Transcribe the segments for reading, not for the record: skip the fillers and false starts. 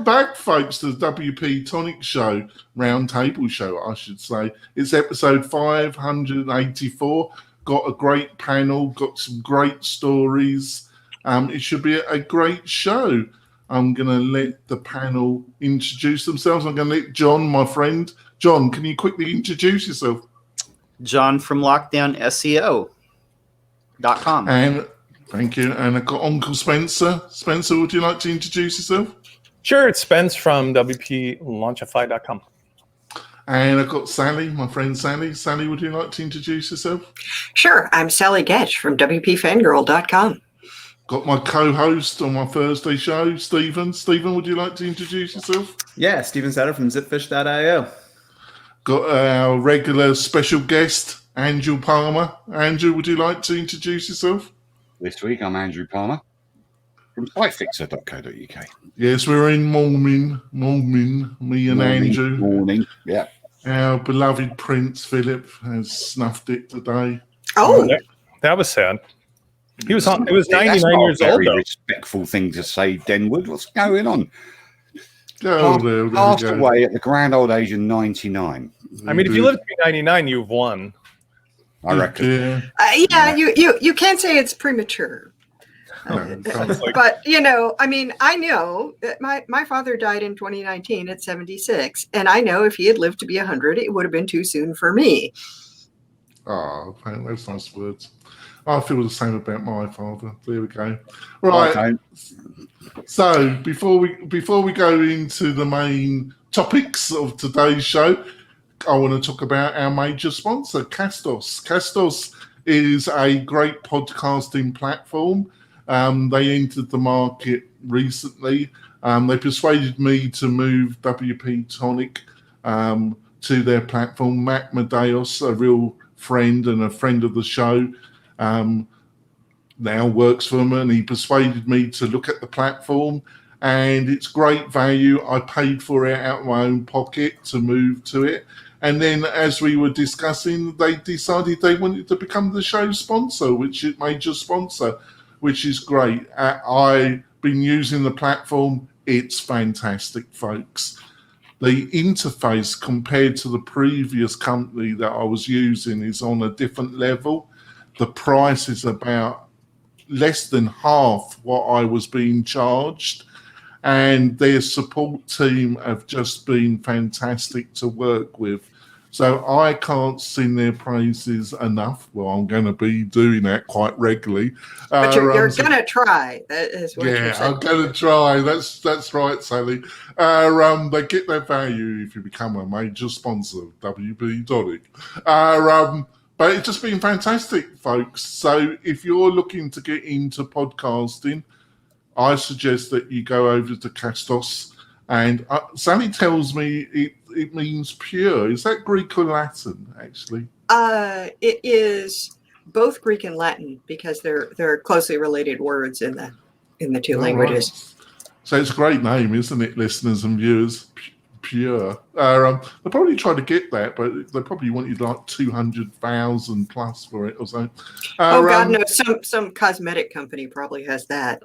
back, folks, to the WP-Tonic show, roundtable show, I should say. It's episode 584. Got a great panel, got some great stories. It should be a great show. I'm going to let the panel introduce themselves. I'm going to let John, my friend. John, can you quickly introduce yourself? John from LockdownSEO.com. And thank you. And I've got Uncle Spencer. Spencer, would you like to introduce yourself? Sure, it's Spence from WPLaunchify.com. And I've got Sally, my friend Sally. Sally, would you like to introduce yourself? Sure, I'm Sally Getch from WPFangirl.com. Got my co-host on my Thursday show, Stephen. Stephen, would you like to introduce yourself? Yeah, Stephen Sutter from zipfish.io. Got our regular special guest, Andrew Palmer. Andrew, would you like to introduce yourself? This week, I'm Andrew Palmer from sitefixer.co.uk. Yes, we're in morning, me and Andrew. Morning, yeah. Our beloved Prince Philip has snuffed it today. Oh, That was sad. He was 99 That's not years a old, very though. respectful thing to say, Denwood. What's going on? There Passed we go. away at the grand old age of 99. I mean, if you live to be 99, you've won. I reckon. Yeah. you can't say it's premature. But, I mean, I know that my father died in 2019 at 76. And I know if he had lived to be 100, it would have been too soon for me. Oh, those nice words. I feel the same about my father. There we go. Right. Okay. So before we go into the main topics of today's show, I want to talk about our major sponsor, Castos. Castos is a great podcasting platform. They entered the market recently. They persuaded me to move WP-Tonic to their platform. Matt Medeiros, a real friend and a friend of the show, now works for them, and he persuaded me to look at the platform, and it's great value. I paid for it out of my own pocket to move to it. And then as we were discussing, they decided they wanted to become the show sponsor, which is major sponsor, which is great. I've been using the platform. It's fantastic, folks. The interface compared to the previous company that I was using is on a different level. The price is about less than half what I was being charged. And their support team have just been fantastic to work with. So I can't sing their praises enough. Well, I'm going to be doing that quite regularly. But you're going to try. That is what you're saying. I'm going to try. That's right, Sally. They get their value if you become a major sponsor of WP-Tonic. But it's just been fantastic, folks. So if you're looking to get into podcasting, I suggest that you go over to Castos. And Sally tells me it means pure. Is that Greek or Latin, actually? It is both Greek and Latin because they're closely related words in the two languages. Right. So it's a great name, isn't it, listeners and viewers? Pure. They probably tried to get that, but they probably wanted like 200,000 plus for it or so. God, no! Some cosmetic company probably has that.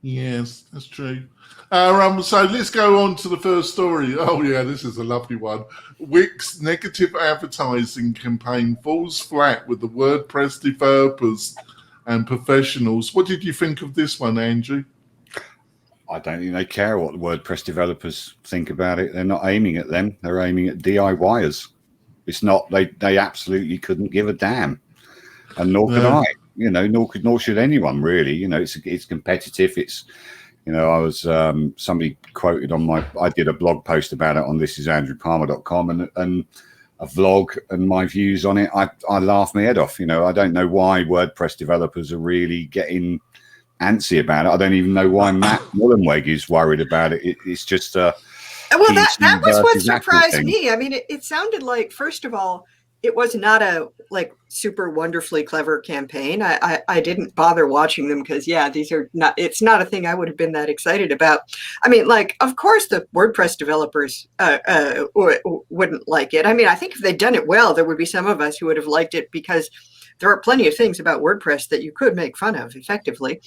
Yes, that's true. So let's go on to the first story. Oh, yeah, this is a lovely one. Wix negative advertising campaign falls flat with the WordPress developers and professionals. What did you think of this one, Andrew? I don't think they care what the WordPress developers think about it. They're not aiming at them. They're aiming at DIYers. It's not, they absolutely couldn't give a damn. And nor could I, nor should anyone really. It's competitive. It's, I was, somebody quoted on I did a blog post about it on thisisandrewpalmer.com and a vlog and my views on it. I laughed my head off. I don't know why WordPress developers are really getting antsy about it. I don't even know why Matt Mullenweg is worried about it. It's just well, that was what surprised me. I mean, it sounded like, first of all, it was not a super wonderfully clever campaign. I didn't bother watching them because it's not a thing I would have been that excited about. I mean, of course the WordPress developers wouldn't like it. I mean, I think if they'd done it well, there would be some of us who would have liked it because there are plenty of things about WordPress that you could make fun of effectively.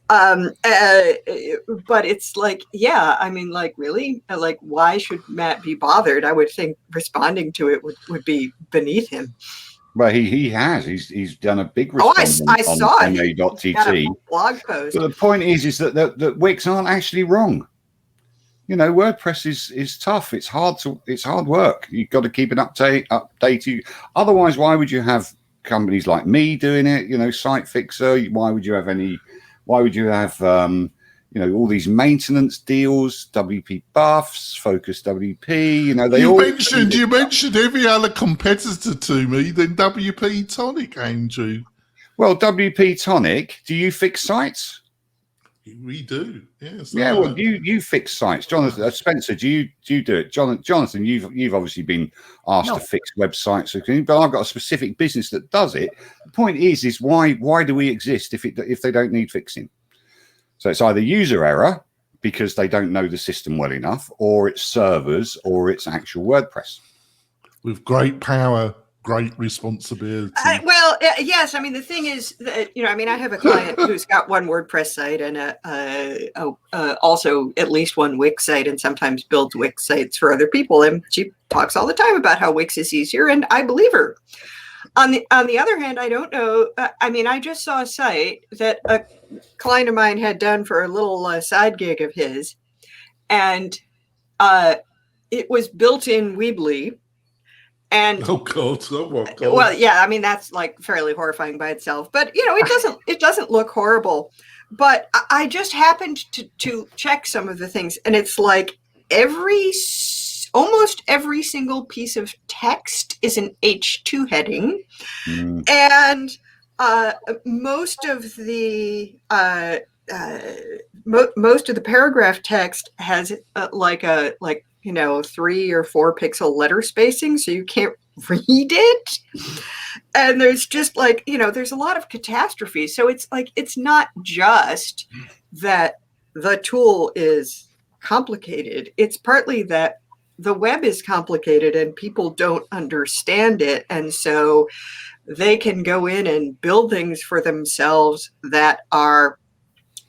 But it's like, yeah, I mean, like, really? Like, why should Matt be bothered? I would think responding to it would be beneath him. Well, he has. He's done a big Oh, response I on saw it. ma.tt. Got a blog post. But the point is that Wix aren't actually wrong. You know, WordPress is tough. It's hard work. You've got to keep it updated. Otherwise, why would you have companies like me doing it? You know, Site Fixer. Why would you have you know, all these maintenance deals, WP Buffs, Focus WP, you know, you mentioned every other competitor to me than WP-Tonic, Andrew. Well, WP-Tonic, do you fix sites? We do, yes. Yeah, well, you fix sites. Jonathan, Spencer, do you do it? Jonathan, you've obviously been asked to fix websites, but I've got a specific business that does it. The point is why do we exist if they don't need fixing? So it's either user error because they don't know the system well enough, or it's servers, or it's actual WordPress. With great power, great responsibility. Well, yes. I mean, the thing is that, you know, I mean, I have a client who's got one WordPress site and also at least one Wix site, and sometimes builds Wix sites for other people. And she talks all the time about how Wix is easier, and I believe her. On the other hand, I don't know. I mean, I just saw a site that a client of mine had done for a little side gig of his, and it was built in Weebly. And oh God! Well, yeah, I mean, that's like fairly horrifying by itself. But you know, it doesn't look horrible. But I just happened to check some of the things, and it's like almost every single piece of text is an H2 heading, and most of the paragraph text has like 3 or 4 pixel letter spacing, so you can't read it. And there's just like, you know, there's a lot of catastrophe. So it's like, it's not just that the tool is complicated. It's partly that the web is complicated and people don't understand it. And so they can go in and build things for themselves that are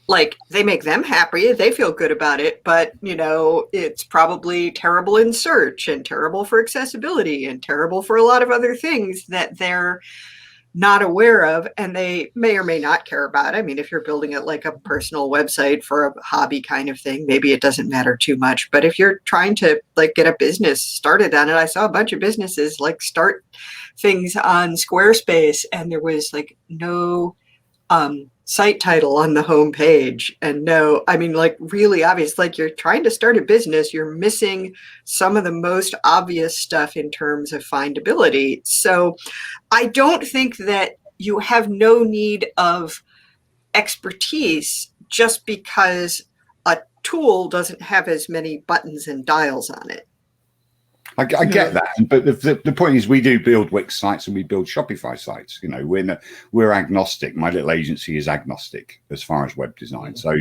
like, they make them happy, they feel good about it, but you know, it's probably terrible in search and terrible for accessibility and terrible for a lot of other things that they're not aware of, and they may or may not care about. I mean, if you're building it like a personal website for a hobby kind of thing, maybe it doesn't matter too much. But if you're trying to like get a business started on it, I saw a bunch of businesses like start things on Squarespace, and there was like no site title on the home page, and no, I mean, like really obvious, like you're trying to start a business, you're missing some of the most obvious stuff in terms of findability. So I don't think that you have no need of expertise just because a tool doesn't have as many buttons and dials on it. I get that, but the point is, we do build Wix sites and we build Shopify sites. You know, we're agnostic. My little agency is agnostic as far as web design. So,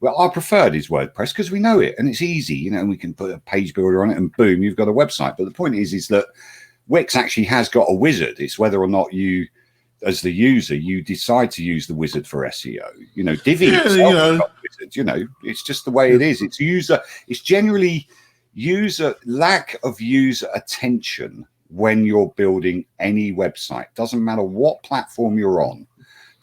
well, our preferred is WordPress because we know it and it's easy. You know, and we can put a page builder on it and boom, you've got a website. But the point is that Wix actually has got a wizard. It's whether or not you, as the user, you decide to use the wizard for SEO. You know, Divi itself has got wizards. You know, it's just the way it is. It's generally lack of user attention when you're building any website. Doesn't matter what platform you're on.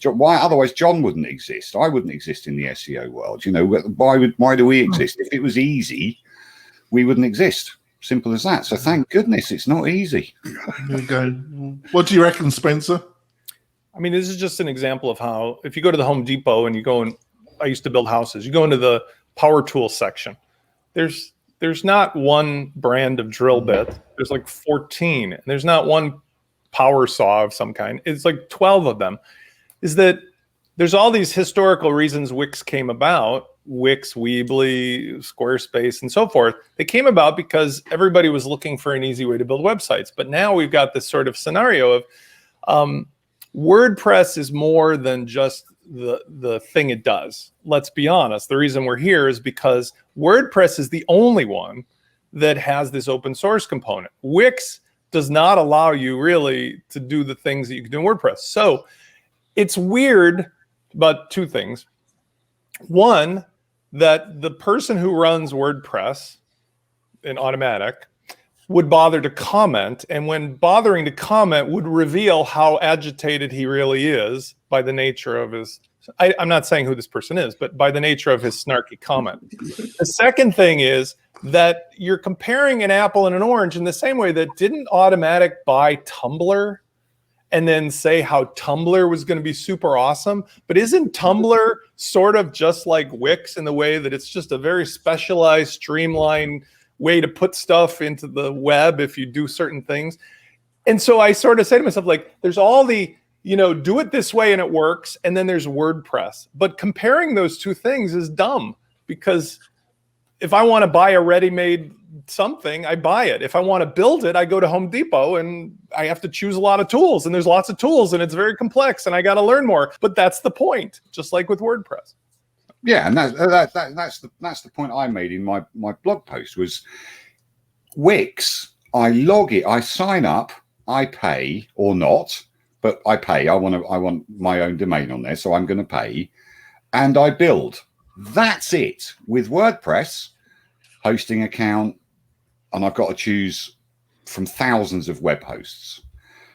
Otherwise John wouldn't exist. I wouldn't exist in the SEO world. You know, why do we exist? If it was easy, we wouldn't exist. Simple as that. So thank goodness it's not easy. There you go. What do you reckon, Spencer? I mean, this is just an example of how, if you go to the Home Depot and you go and I used to build houses, you go into the power tool section. There's not one brand of drill bit. There's like 14. And there's not one power saw of some kind. It's like 12 of them. Is that there's all these historical reasons Wix came about. Wix, Weebly, Squarespace, and so forth. They came about because everybody was looking for an easy way to build websites. But now we've got this sort of scenario of WordPress is more than just the thing it does. Let's be honest. The reason we're here is because WordPress is the only one that has this open source component. Wix does not allow you really to do the things that you can do in WordPress. So it's weird about two things. One, that the person who runs WordPress in Automatic would bother to comment, and when bothering to comment would reveal how agitated he really is by the nature of his, I'm not saying who this person is, but by the nature of his snarky comment. The second thing is that you're comparing an apple and an orange in the same way that didn't Automatic buy Tumblr and then say how Tumblr was going to be super awesome? But isn't Tumblr sort of just like Wix in the way that it's just a very specialized, streamlined way to put stuff into the web if you do certain things? And so I sort of say to myself, like, there's all the, do it this way and it works, and then there's WordPress. But comparing those two things is dumb, because if I want to buy a ready-made something, I buy it. If I want to build it, I go to Home Depot and I have to choose a lot of tools, and there's lots of tools and it's very complex and I got to learn more. But that's the point, just like with WordPress. Yeah, and that's the point I made in my blog post was Wix. I log it, I sign up, I pay or not, but I pay. I want my own domain on there, so I'm going to pay, and I build. That's it. With WordPress, hosting account, and I've got to choose from thousands of web hosts,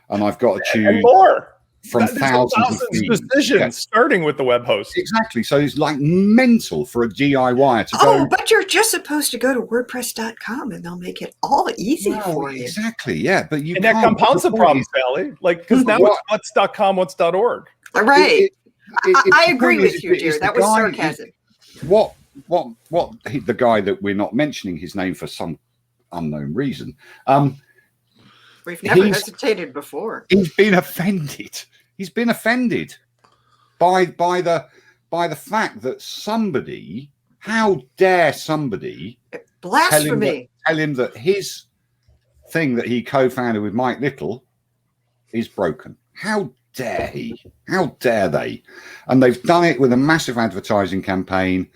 and I've got to choose and more from thousands of decisions, starting with the web host. Exactly. So it's like mental for a DIYer to go. Oh, but you're just supposed to go to WordPress.com and they'll make it all easy for you. Exactly. Yeah, but you and that compounds the problem, Sally. Like, because now it's what's.com, what's.org. All right. I agree with you, dear. That was sarcasm. What the guy that we're not mentioning his name for some unknown reason. We've never hesitated before. He's been offended. He's been offended by the fact that somebody, how dare somebody blasphemy tell him that his thing that he co-founded with Mike Little is broken. How dare he? How dare they? And they've done it with a massive advertising campaign,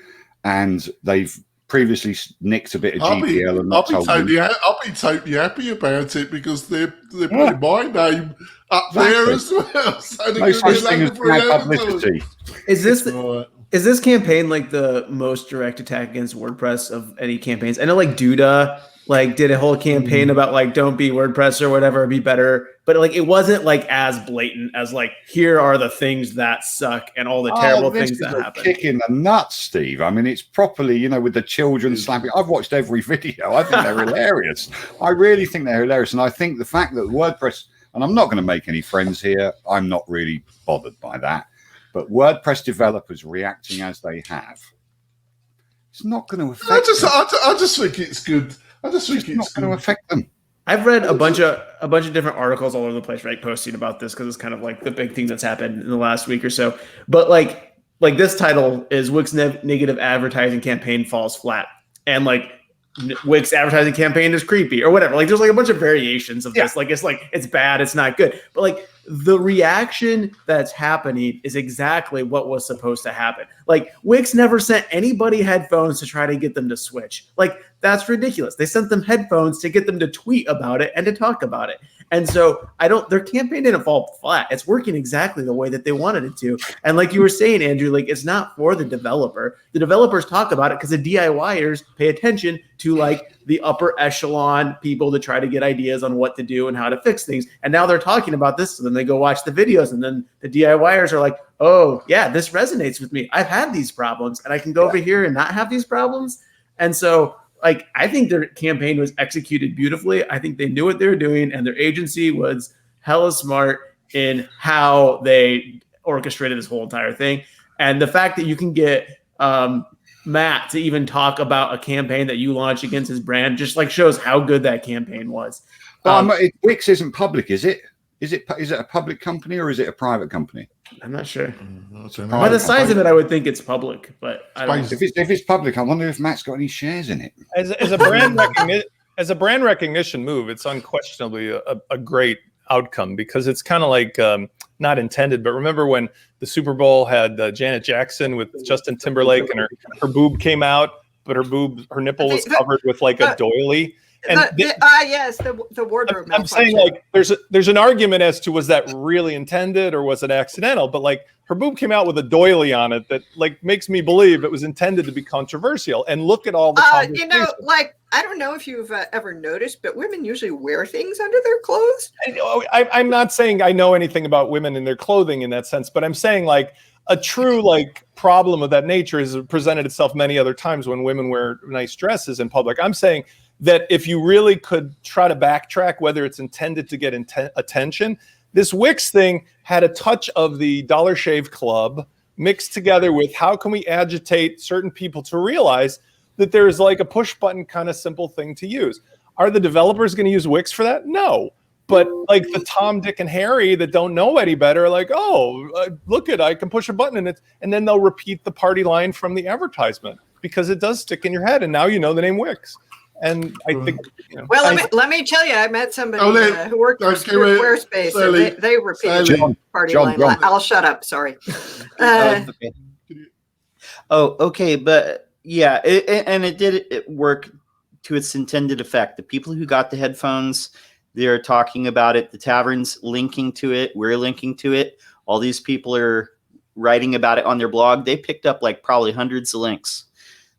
and they've previously nicked a bit of GPL and not told them. I'll be totally happy about it, because they're putting my name up there as well. So no such thing as bad publicity. Is this campaign like the most direct attack against WordPress of any campaigns? I know like Duda did a whole campaign about like don't be WordPress or whatever, be better. But like it wasn't like as blatant as like here are the things that suck and all the terrible things that happen. Kick in the nuts, Steve. I mean, it's properly, with the children slapping. I've watched every video. I think they're hilarious. I really think they're hilarious. And I think the fact that WordPress, and I'm not going to make any friends here, I'm not really bothered by that. But WordPress developers reacting as they have, it's not going to affect them. I just think it's good. I just think it's not going to affect them. I've read a bunch of different articles all over the place, right, posting about this, because it's kind of like the big thing that's happened in the last week or so. But like this title is Wix negative advertising campaign falls flat, and like Wix advertising campaign is creepy or whatever. Like there's like a bunch of variations of this. Like it's bad, it's not good. But like the reaction that's happening is exactly what was supposed to happen. Like Wix never sent anybody headphones to try to get them to switch. Like that's ridiculous. They sent them headphones to get them to tweet about it and to talk about it. And so their campaign didn't fall flat. It's working exactly the way that they wanted it to. And like you were saying, Andrew, like it's not for the developer. The developers talk about it because the DIYers pay attention to like the upper echelon people to try to get ideas on what to do and how to fix things. And now they're talking about this. So then they go watch the videos, and then the DIYers are like, oh yeah, this resonates with me. I've had these problems and I can go over here and not have these problems. And so like, I think their campaign was executed beautifully. I think they knew what they were doing, and their agency was hella smart in how they orchestrated this whole entire thing. And the fact that you can get Matt to even talk about a campaign that you launched against his brand just like shows how good that campaign was. Wix isn't public, is it? Is it a public company or is it a private company? I'm not sure. By the size of it, I would think it's public, but I don't know. If it's public, I wonder if Matt's got any shares in it. As a brand recognition move, it's unquestionably a great outcome, because it's kind of like not intended, but remember when the Super Bowl had Janet Jackson with Justin Timberlake, and her boob came out, but her nipple was covered with like a doily. Yes, the wardrobe. I'm saying like there's an argument as to was that really intended or was it accidental, but like her boob came out with a doily on it that like makes me believe it was intended to be controversial. And look at all the like I don't know if you've ever noticed, but women usually wear things under their clothes. I'm not saying I know anything about women and their clothing in that sense, but I'm saying like a true like problem of that nature has presented itself many other times when women wear nice dresses in public. I'm saying that if you really could try to backtrack whether it's intended to get attention, this Wix thing had a touch of the Dollar Shave Club mixed together with how can we agitate certain people to realize that there's like a push button kind of simple thing to use. Are the developers going to use Wix for that? No. But like the Tom, Dick, and Harry that don't know any better are like, look I can push a button and then they'll repeat the party line from the advertisement because it does stick in your head. And now you know the name Wix. And I think, well, let me tell you, I met somebody who worked for Squarespace. And they repeated the party line. I'll shut up. Sorry. Okay. Okay, but yeah, it did work to its intended effect. The people who got the headphones, they're talking about it. The tavern's linking to it. We're linking to it. All these people are writing about it on their blog. They picked up like probably hundreds of links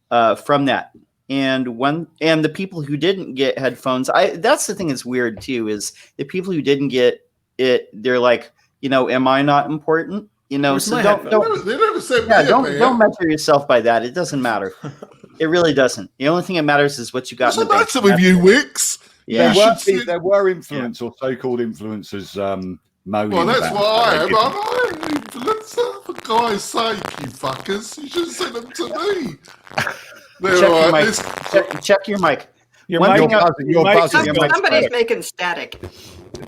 from that. And the people who didn't get headphones, that's the thing that's weird too, is the people who didn't get it, they're like, am I not important? So don't measure yourself by that. It doesn't matter. It really doesn't. The only thing that matters is what you got. What's the matter with you, Wix? Yeah, there were influencers or so-called influencers moaning. Well, that's about what I am. I'm an influencer. For God's sake, you fuckers! You should have sent them to me. Check your mic. Your mic. Somebody's making static.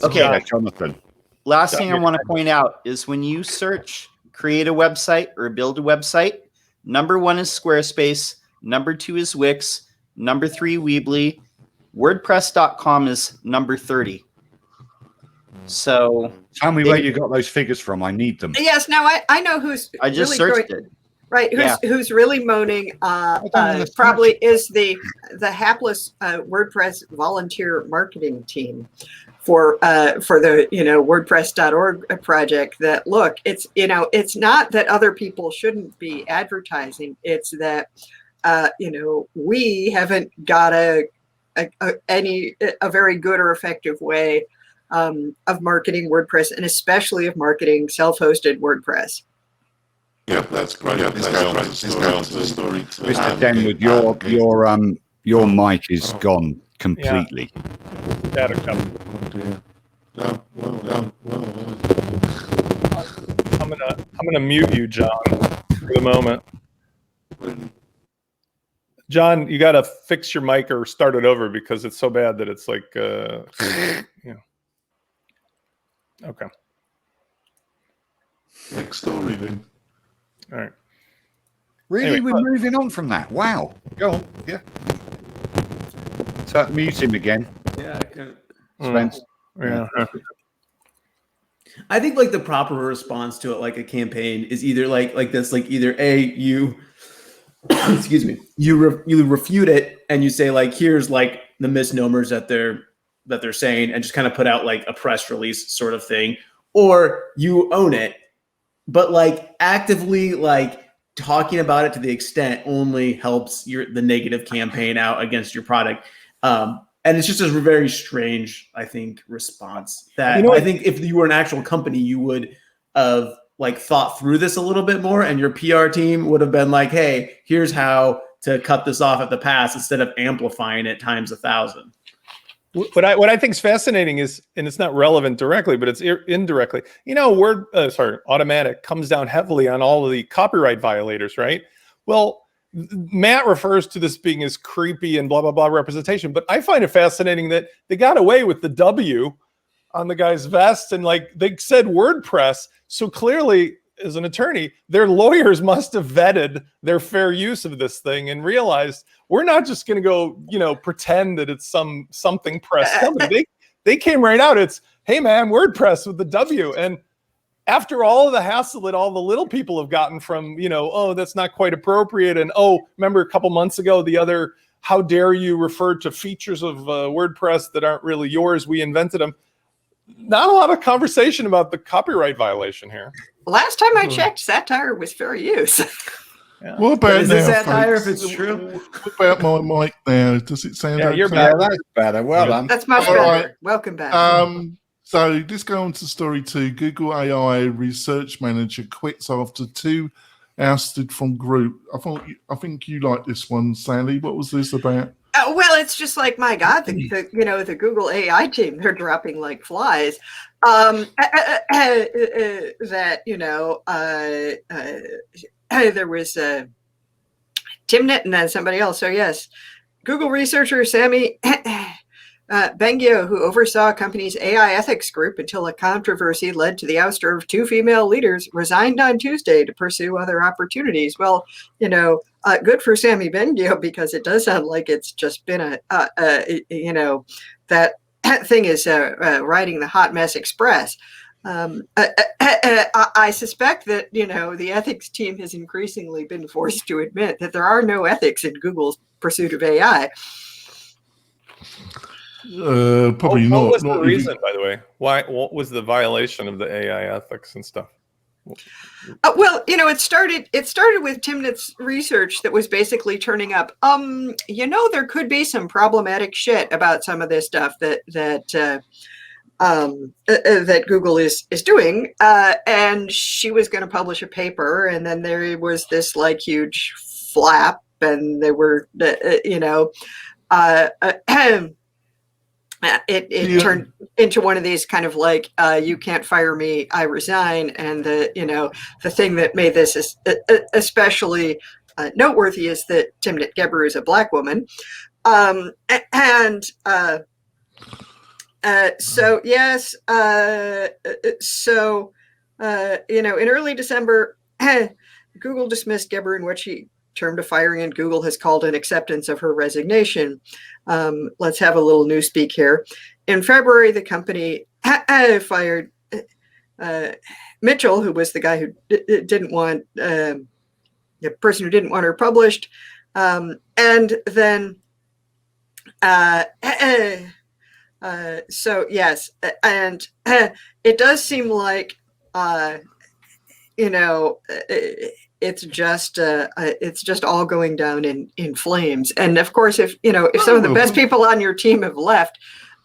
Okay, Jonathan. Last thing I want to point out is when you search create a website or build a website, number 1 is Squarespace, number 2 is Wix, number 3 Weebly, WordPress.com is number 30. So tell me where you got those figures from. I need them. Yes, now I know who's I just really searched it. Right, who's really moaning probably is the hapless WordPress volunteer marketing team for the WordPress.org project. That look, it's not that other people shouldn't be advertising. It's that we haven't got a very good or effective way of marketing WordPress, and especially of marketing self-hosted WordPress. Yeah, that's great. Yeah, this tells the story. Mr. Denwood, your mic is gone completely. Data cover. Oh, dear. I'm gonna mute you, John, for the moment. John, you got to fix your mic or start it over because it's so bad that it's like, Okay. Next story then. All right. Really, Anyway, we're moving on from that. Wow. Go on. Yeah. So mute him again. Yeah. Spence. Yeah. I think like the proper response to it, like a campaign, is either like this, like either you excuse me, you refute it and you say like, here's like the misnomers that they're saying, and just kind of put out like a press release sort of thing, or you own it, but like actively like talking about it to the extent only helps the negative campaign out against your product. And it's just a very strange, I think, response that I think if you were an actual company, you would have like thought through this a little bit more, and your PR team would have been like, hey, here's how to cut this off at the pass, instead of amplifying it times 1,000. What I think is fascinating is, and it's not relevant directly, but it's indirectly, Automatic comes down heavily on all of the copyright violators, right? Well, Matt refers to this being as creepy and blah, blah, blah representation, but I find it fascinating that they got away with the W on the guy's vest, and like they said WordPress. So clearly, as an attorney, their lawyers must have vetted their fair use of this thing and realized we're not just going to go, pretend that it's something press company. They came right out. It's, hey man, WordPress with the W. And after all of the hassle that all the little people have gotten from, that's not quite appropriate. And remember a couple months ago, the other how dare you refer to features of WordPress that aren't really yours? We invented them. Not a lot of conversation about the copyright violation here. Last time I checked, satire was fair use. Yeah. What about Is it now, satire if folks? it's true? What about my mic now? Does it sound okay? you're Yeah, back. that's better. Well done. That's much All better. right. Welcome back. So let's go on to story 2. Google AI research manager quits after 2 ousted from group. I think you like this one, Sally. What was this about? Well, it's just like, my God, the Google AI team, they're dropping like flies. That there was Timnit and then somebody else. So yes, Google researcher Sammy Bengio, who oversaw a company's AI ethics group until a controversy led to the ouster of 2 female leaders, resigned on Tuesday to pursue other opportunities. Well, good for Sammy Bengio, because it does sound like it's just been that thing is riding the hot mess express. I suspect that the ethics team has increasingly been forced to admit that there are no ethics in Google's pursuit of AI. Probably What not. was not the if reason, by the way? What was the violation of the AI ethics and stuff? Well, it started with Timnit's research that was basically turning up. There could be some problematic shit about some of this stuff that Google is doing, and she was going to publish a paper, and then there was this like huge flap, and they were, it turned into one of these kind of like, you can't fire me, I resign. And the thing that made this especially noteworthy is that Timnit Gebru is a Black woman. So yes, in early December, Google dismissed Gebru in what she termed a firing, and Google has called an acceptance of her resignation. Let's have a little newspeak here. In February, the company fired Mitchell, who was the guy who didn't want the person who didn't want her published, and then so yes, and it does seem like it's just all going down in flames. And of course, if some of the best people on your team have left,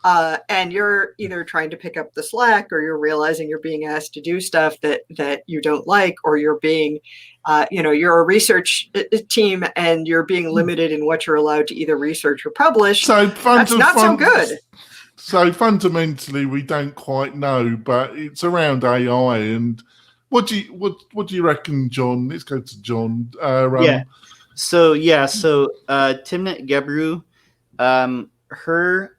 and you're either trying to pick up the slack, or you're realizing you're being asked to do stuff that you don't like, or you're being, you're a research team and you're being limited in what you're allowed to either research or publish. So that's not so good. So fundamentally, we don't quite know, but it's around AI. And what do you reckon, John? Let's go to John. So Timnit Gebru, her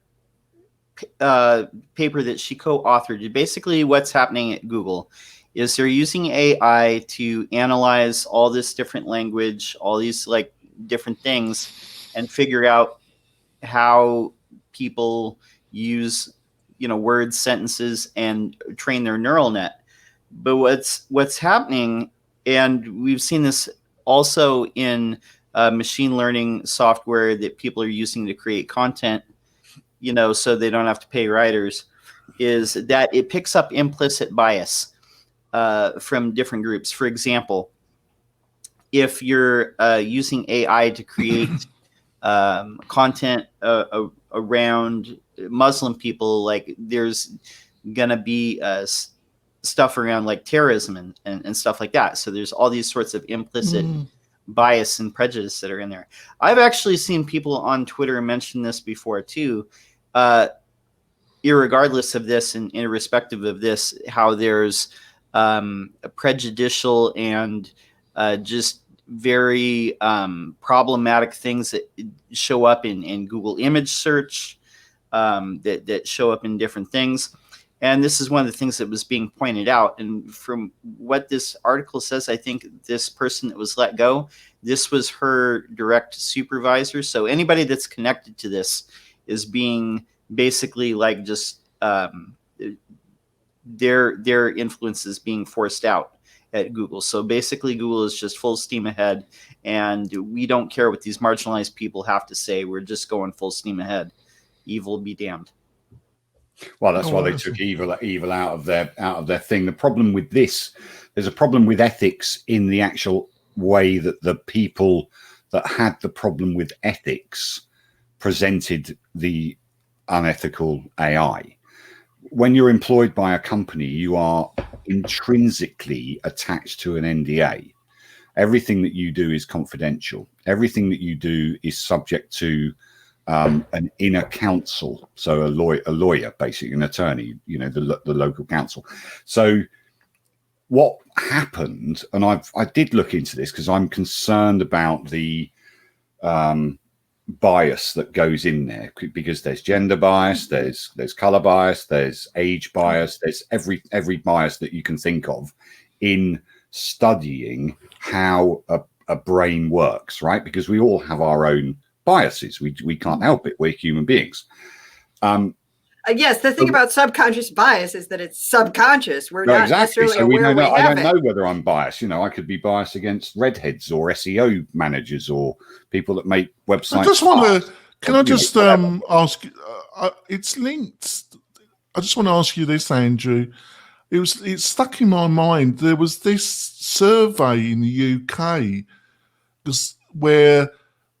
paper that she co-authored, basically what's happening at Google is they're using AI to analyze all this different language, all these like different things, and figure out how people use words, sentences, and train their neural net. But what's happening, and we've seen this also in machine learning software that people are using to create content, so they don't have to pay writers, is that it picks up implicit bias from different groups. For example, if you're using AI to create content around Muslim people, like there's gonna be stuff around like terrorism and stuff like that. So there's all these sorts of implicit bias and prejudice that are in there. I've actually seen people on Twitter mention this before too, irregardless of this and irrespective of this, how there's prejudicial and just very problematic things that show up in Google image search, that show up in different things. And this is one of the things that was being pointed out. And from what this article says, I think this person that was let go, this was her direct supervisor. So anybody that's connected to this is being basically like just their influence is being forced out. at Google. So basically, Google is just full steam ahead, and we don't care what these marginalized people have to say. We're just going full steam ahead. Evil be damned. Well, that's why they took evil out of their thing. The problem with this, there's a problem with ethics in the actual way that the people that had the problem with ethics presented the unethical AI. When you're employed by a company, you are intrinsically attached to an NDA. Everything that you do is confidential. Everything that you do is subject to an inner counsel, so a lawyer, basically an attorney, you know, the local counsel. So what happened, and I did look into this because I'm concerned about the bias that goes in there, because there's gender bias, there's color bias, there's age bias, there's every bias that you can think of in studying how a brain works, right? Because we all have our own biases. We can't help it. We're human beings. Yes, the thing about subconscious bias is that it's subconscious. We're not exactly. necessarily aware we have I don't know whether I'm biased. You know, I could be biased against redheads or SEO managers or people that make websites. I just want to. Can I just ask? It's linked. I just want to ask you this, Andrew. It's stuck in my mind. There was this survey in the UK where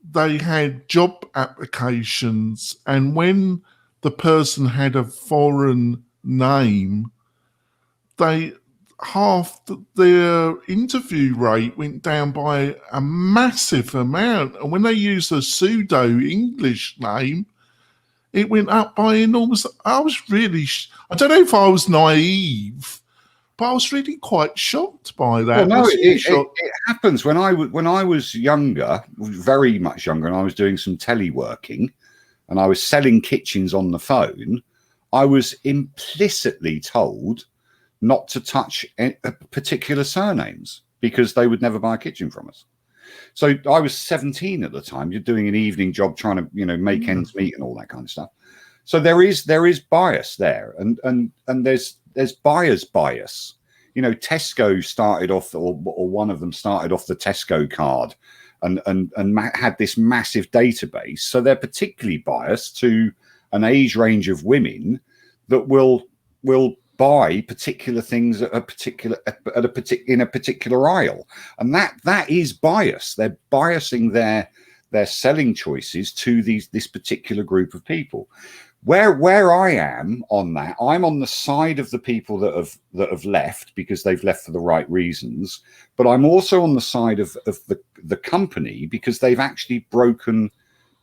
they had job applications, and when the person had a foreign name, half their interview rate went down by a massive amount. And when they used a pseudo English name, it went up by enormous. I was really, I don't know if I was naive, but I was really quite shocked by that. Well, no, it happens. When I was younger, very much younger, and I was doing some teleworking, and I was selling kitchens on the phone, I was implicitly told not to touch particular surnames because they would never buy a kitchen from us. So I was 17 at the time. You're doing an evening job, trying to, you know, make ends meet and all that kind of stuff. So there is bias there, and there's buyer's bias. You know, Tesco started off, or one of them started off the Tesco card, and had this massive database. So they're particularly biased to an age range of women that will buy particular things in a particular aisle, and that is bias. They're biasing their selling choices to this particular group of people. Where I am on that, I'm on the side of the people that have left because they've left for the right reasons, but I'm also on the side of the company because they've actually broken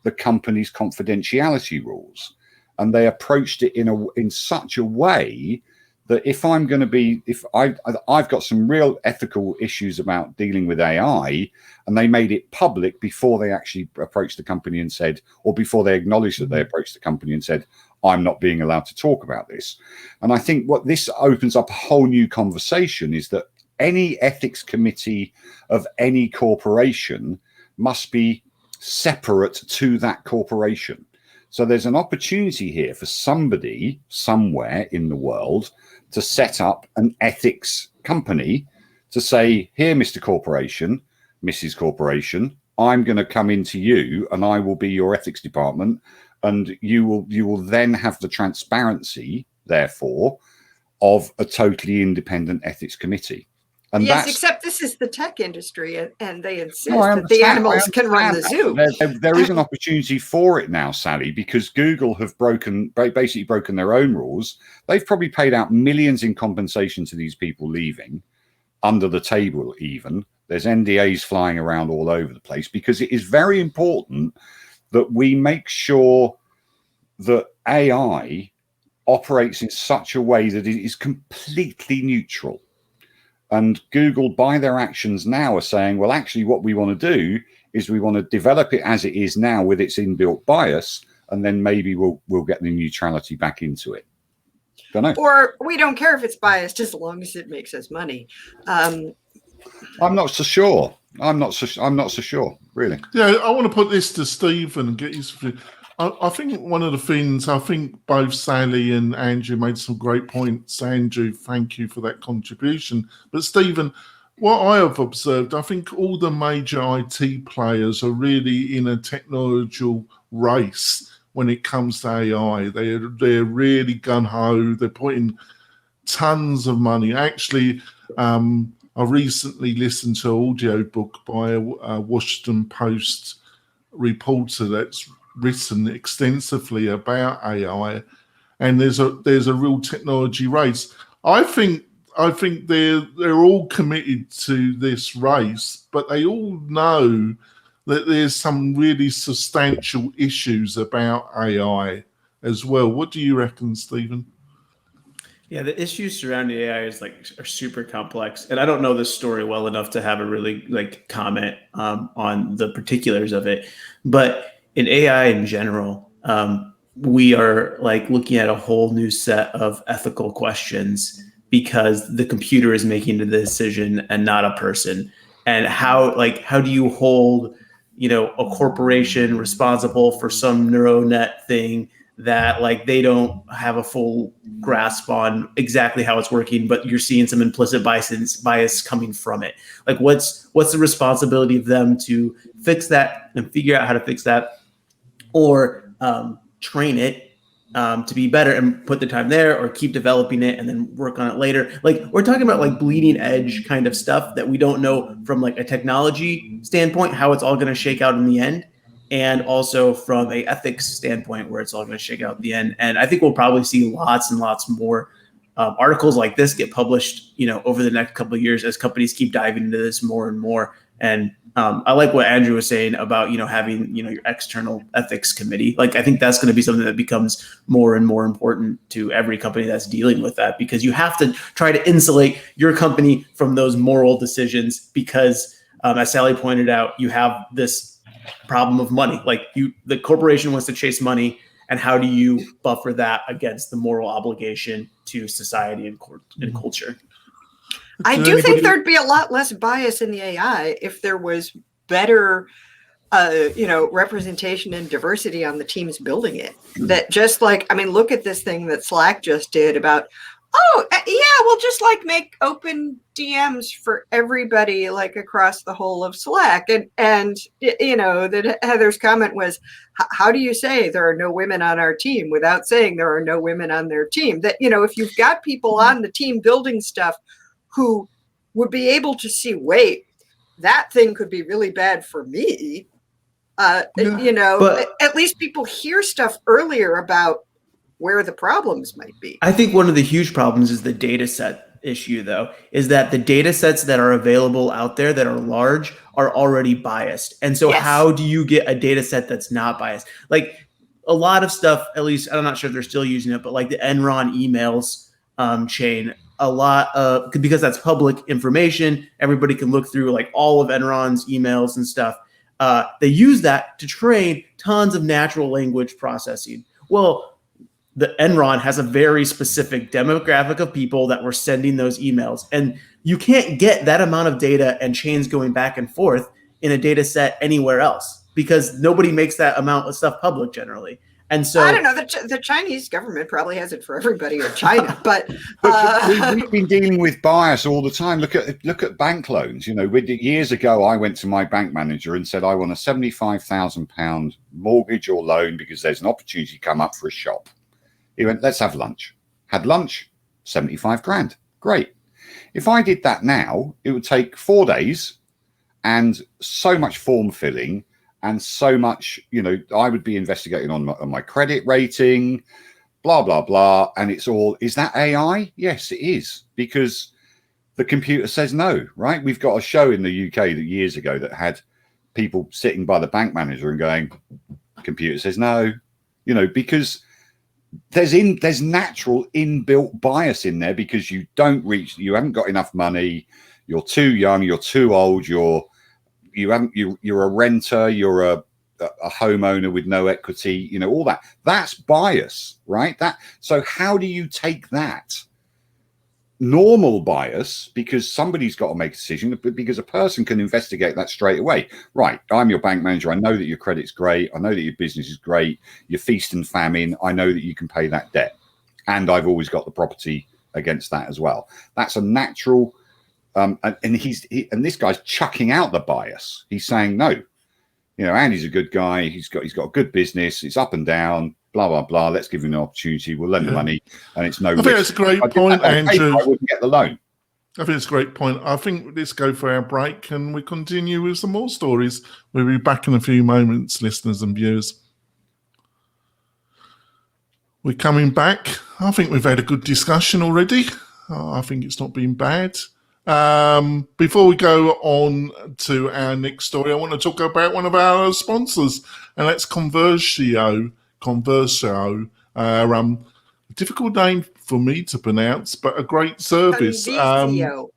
the company's confidentiality rules, and they approached it in such a way that if I've got some real ethical issues about dealing with AI, and they made it public before they actually approached the company and said, or before they acknowledged that they approached the company and said, I'm not being allowed to talk about this. And I think what this opens up a whole new conversation is that any ethics committee of any corporation must be separate to that corporation. So there's an opportunity here for somebody somewhere in the world to set up an ethics company to say, here, Mr. Corporation, Mrs. Corporation, I'm going to come into you and I will be your ethics department, and you will then have the transparency, therefore, of a totally independent ethics committee. And yes, except this is the tech industry, and they insist that the animals can run the zoo. There is an opportunity for it now, Sally, because Google have basically broken their own rules. They've probably paid out millions in compensation to these people leaving, under the table even. There's NDAs flying around all over the place, because it is very important that we make sure that AI operates in such a way that it is completely neutral. And Google, by their actions now, are saying, well, actually, what we want to do is we want to develop it as it is now with its inbuilt bias, and then maybe we'll get the neutrality back into it. Don't know. Or we don't care if it's biased as long as it makes us money. I'm not so sure. I'm not so sure, really. Yeah, I want to put this to Stephen and get his. I think one of the things, I think both Sally and Andrew made some great points. Andrew, thank you for that contribution. But Stephen, what I have observed, I think all the major IT players are really in a technological race when it comes to AI. They're really gun ho. They're putting tons of money. Actually, I recently listened to an audiobook by a Washington Post reporter that's written extensively about AI, and there's a real technology race. I think they're all committed to this race, but they all know that there's some really substantial issues about AI as well. What do you reckon, Stephen? Yeah, the issues surrounding AI are super complex, and I don't know this story well enough to have a really comment on the particulars of it. But in AI in general, we are looking at a whole new set of ethical questions because the computer is making the decision and not a person. And how do you hold a corporation responsible for some neuronet thing that they don't have a full grasp on exactly how it's working, but you're seeing some implicit bias coming from it. What's the responsibility of them to fix that and figure out how to fix that, or train it to be better and put the time there, or keep developing it and then work on it later. We're talking about bleeding edge kind of stuff that we don't know from a technology standpoint how it's all going to shake out in the end, and also from a ethics standpoint where it's all going to shake out at the end. And I think we'll probably see lots and lots more articles like this get published, over the next couple of years as companies keep diving into this more and more. And I like what Andrew was saying about, having, your external ethics committee. I think that's going to be something that becomes more and more important to every company that's dealing with that, because you have to try to insulate your company from those moral decisions because, as Sally pointed out, you have this problem of money. The corporation wants to chase money, and how do you buffer that against the moral obligation to society and culture? I do think there'd be a lot less bias in the AI if there was better, representation and diversity on the teams building it. That just look at this thing that Slack just did about, we'll just make open DMs for everybody across the whole of Slack. And that Heather's comment was, how do you say there are no women on our team without saying there are no women on their team? That, if you've got people on the team building stuff who would be able to see, wait, that thing could be really bad for me. But at least people hear stuff earlier about where the problems might be. I think one of the huge problems is the data set issue, though, is that the data sets that are available out there that are large are already biased. And so how do you get a data set that's not biased? A lot of stuff, at least I'm not sure if they're still using it, but the Enron emails chain, a lot of, because that's public information, everybody can look through all of Enron's emails and stuff. They use that to train tons of natural language processing. Well, the Enron has a very specific demographic of people that were sending those emails. And you can't get that amount of data and chains going back and forth in a data set anywhere else, because nobody makes that amount of stuff public generally. And so I don't know, the Chinese government probably has it for everybody in China, but we've been dealing with bias all the time. Look at bank loans. Years ago, I went to my bank manager and said, I want a £75,000 mortgage or loan because there's an opportunity come up for a shop. He went, let's have lunch. Had lunch, 75 grand. Great. If I did that now, it would take 4 days and so much form filling and so much, I would be investigating on my credit rating, blah, blah, blah. And it's all, is that AI? Yes, it is, because the computer says no, right? We've got a show in the UK that years ago that had people sitting by the bank manager and going, computer says no, because there's natural inbuilt bias in there, because you haven't got enough money, you're too young, you're too old, you're a renter, you're a homeowner with no equity, all that. That's bias, right? So how do you take that normal bias, because somebody's got to make a decision, because a person can investigate that straight away. Right, I'm your bank manager. I know that your credit's great. I know that your business is great. You're feast and famine. I know that you can pay that debt. And I've always got the property against that as well. That's a natural and this guy's chucking out the bias. He's saying no. Andy's a good guy. He's got a good business. It's up and down. Blah blah blah. Let's give him an opportunity. We'll lend the money, and it's no. I think that's a great point, Andrew. I wouldn't get the loan. I think it's a great point. I think let's go for our break and we continue with some more stories. We'll be back in a few moments, listeners and viewers. We're coming back. I think we've had a good discussion already. I think it's not been bad. Before we go on to our next story, I want to talk about one of our sponsors, and that's Conversio. Difficult name for me to pronounce, but a great service. Conversio.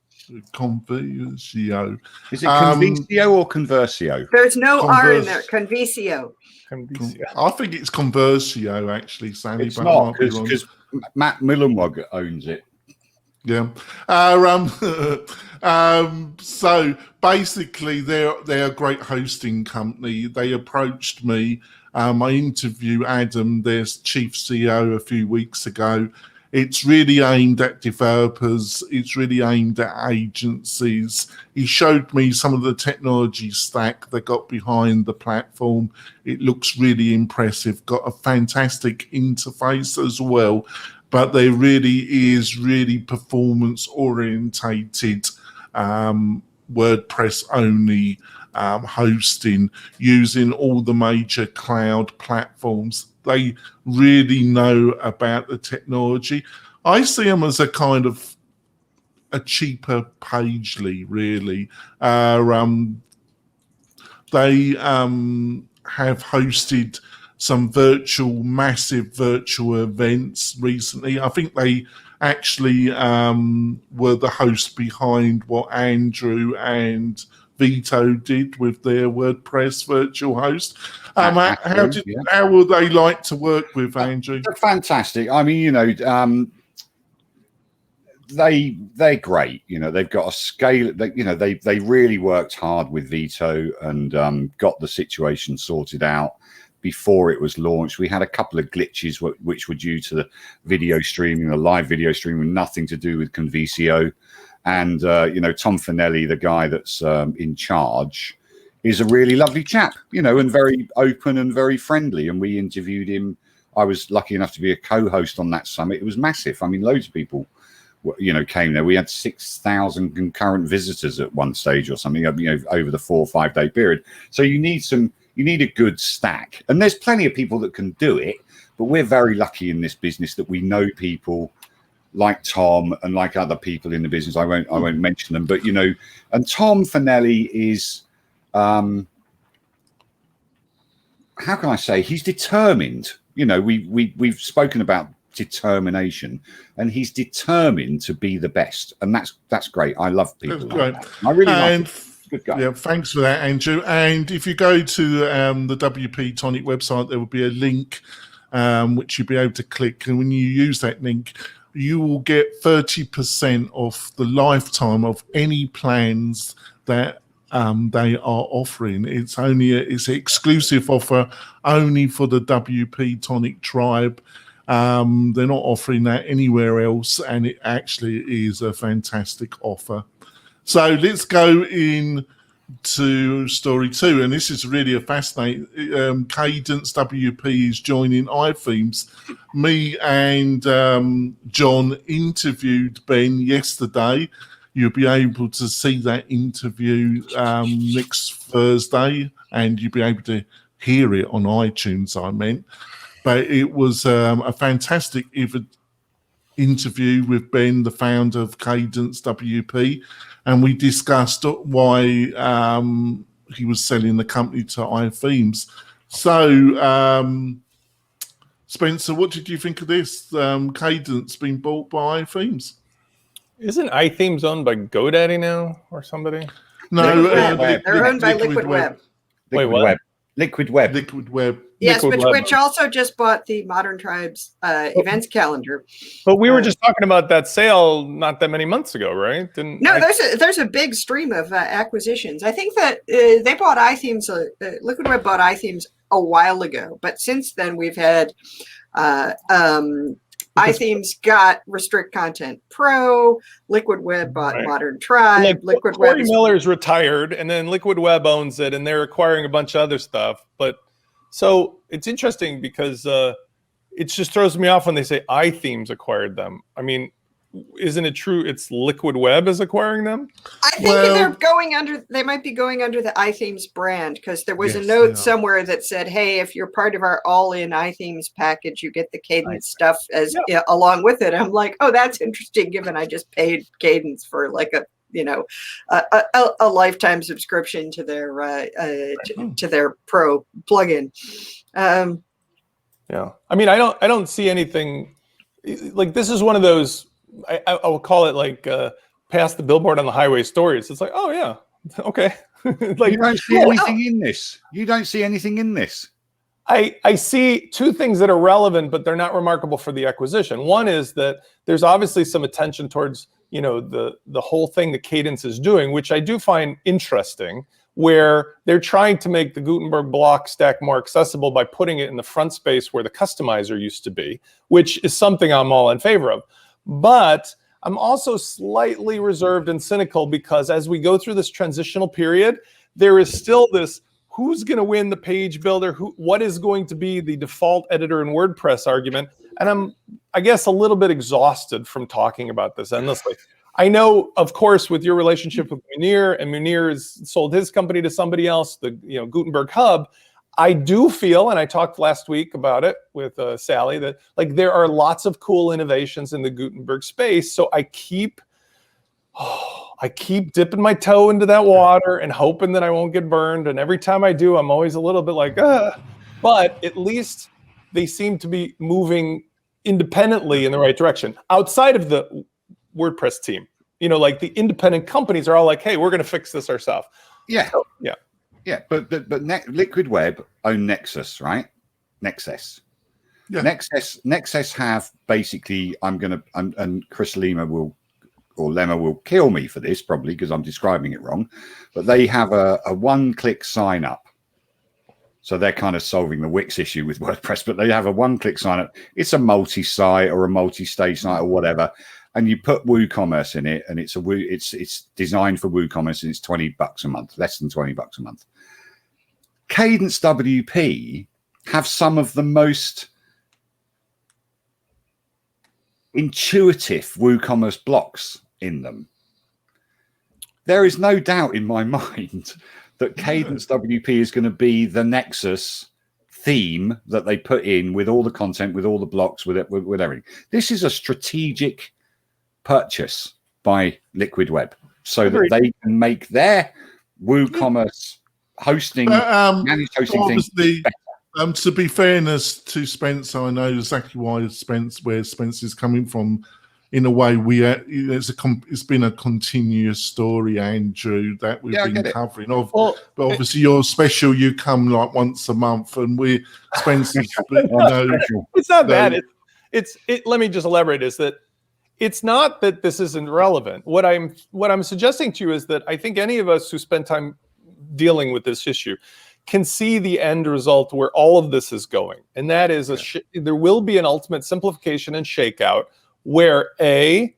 Conversio. Is it Conversio or Conversio? There's no R in there. Conversio. I think it's Conversio, actually, Sandy. It's not, because Matt Mullenweg owns it. Yeah. So basically, they're a great hosting company. They approached me. I interviewed Adam, their chief CEO, a few weeks ago. It's really aimed at developers. It's really aimed at agencies. He showed me some of the technology stack they got behind the platform. It looks really impressive. Got a fantastic interface as well. But there really is performance orientated WordPress only hosting using all the major cloud platforms. They really know about the technology. I see them as a kind of a cheaper Pagely, really. They have hosted some massive virtual events recently. I think they actually were the host behind what Andrew and Vito did with their WordPress virtual host. How would they like to work with, Andrew? They're fantastic. I mean, they're great. They've got a scale. They really worked hard with Vito and got the situation sorted out before it was launched. We had a couple of glitches which were due to the video streaming, the live video streaming, nothing to do with Conversio. And, Tom Finelli, the guy that's in charge, is a really lovely chap, and very open and very friendly. And we interviewed him. I was lucky enough to be a co-host on that summit. It was massive. I mean, loads of people, came there. We had 6,000 concurrent visitors at one stage or something, over the 4 or 5 day period. So you need a good stack. And there's plenty of people that can do it, but we're very lucky in this business that we know people like Tom and like other people in the business. I won't mention them, but and Tom Finelli is how can I say, he's determined. We've spoken about determination, and he's determined to be the best, and that's great. I love people. That's great. That. I really like it. Good guy. Yeah, thanks for that, Andrew. And if you go to the WP-Tonic website, there will be a link which you'll be able to click, and when you use that link, you will get 30% off the lifetime of any plans that they are offering. It's an exclusive offer only for the WP-Tonic tribe. They're not offering that anywhere else, and it actually is a fantastic offer. So let's go in to story 2, and this is really a fascinating. Cadence WP is joining iThemes. Me and John interviewed Ben yesterday. You'll be able to see that interview next Thursday, and you'll be able to hear it on iTunes, I meant. But it was a fantastic interview with Ben, the founder of Cadence WP, and we discussed why he was selling the company to iThemes. So, Spencer, what did you think of this? Cadence being bought by iThemes. Isn't iThemes owned by GoDaddy now or somebody? No, they're owned by Liquid Web. Wait, what? Liquid Web. Liquid Web. Yes, which also just bought the Modern Tribes events calendar. But we were just talking about that sale not that many months ago, right? There's a big stream of acquisitions. I think that they bought iThemes. Liquid Web bought iThemes a while ago, but since then we've had iThemes got Restrict Content Pro. Liquid Web bought Modern Tribe. Like, Liquid Corey Web Miller's retired, and then Liquid Web owns it, and they're acquiring a bunch of other stuff. But so it's interesting because it just throws me off when they say iThemes acquired them. I mean, isn't it true it's Liquid Web is acquiring them? I think they might be going under the iThemes brand, because there was a note somewhere that said, hey, if you're part of our all-in iThemes package, you get the Cadence stuff along with it. I'm like, oh, that's interesting, given I just paid Cadence for like a lifetime subscription to their to their Pro plugin. Yeah, I mean, I don't see anything like this is one of those. I will call it like past the billboard on the highway stories. It's like, oh yeah, okay. Like, you don't see anything in this. You don't see anything in this. I see two things that are relevant, but they're not remarkable for the acquisition. One is that there's obviously some attention towards the whole thing that Cadence is doing, which I do find interesting, where they're trying to make the Gutenberg block stack more accessible by putting it in the front space where the customizer used to be, which is something I'm all in favor of. But I'm also slightly reserved and cynical because as we go through this transitional period, there is still this who's going to win the page builder, what is going to be the default editor in WordPress argument. And I'm, I guess, a little bit exhausted from talking about this endlessly. I know, of course, with your relationship with Munir, and Munir has sold his company to somebody else, the Gutenberg Hub, I do feel, and I talked last week about it with Sally, that like there are lots of cool innovations in the Gutenberg space. So I keep dipping my toe into that water and hoping that I won't get burned. And every time I do, I'm always a little bit like, but at least they seem to be moving independently in the right direction outside of the WordPress team. Like the independent companies are all like, hey, we're going to fix this ourselves. Yeah. So, yeah. Yeah, but Liquid Web own Nexus, right? Nexus. Yeah. Nexus have basically, and Chris Lemma will kill me for this probably because I'm describing it wrong, but they have a one-click sign up. So they're kind of solving the Wix issue with WordPress, but they have a one-click sign up. It's a multi-site or a multi-stage site or whatever. And you put WooCommerce in it, and it's designed for WooCommerce, and it's $20 a month, less than $20 a month. Cadence WP have some of the most intuitive WooCommerce blocks in them. There is no doubt in my mind that Cadence WP is going to be the Nexus theme that they put in with all the content, with all the blocks, with everything. This is a strategic purchase by Liquid Web so that they can make their WooCommerce hosting, managed hosting things better. To be fairness to Spence, I know exactly where Spence is coming from. In a way, it's been a continuous story, Andrew, that we've been covering. But obviously, you're special. You come like once a month, and Spence is. It's not bad. Let me just elaborate. Is that it's not that this isn't relevant. What I'm suggesting to you is that I think any of us who spend time dealing with this issue can see the end result where all of this is going, and that is there will be an ultimate simplification and shakeout where the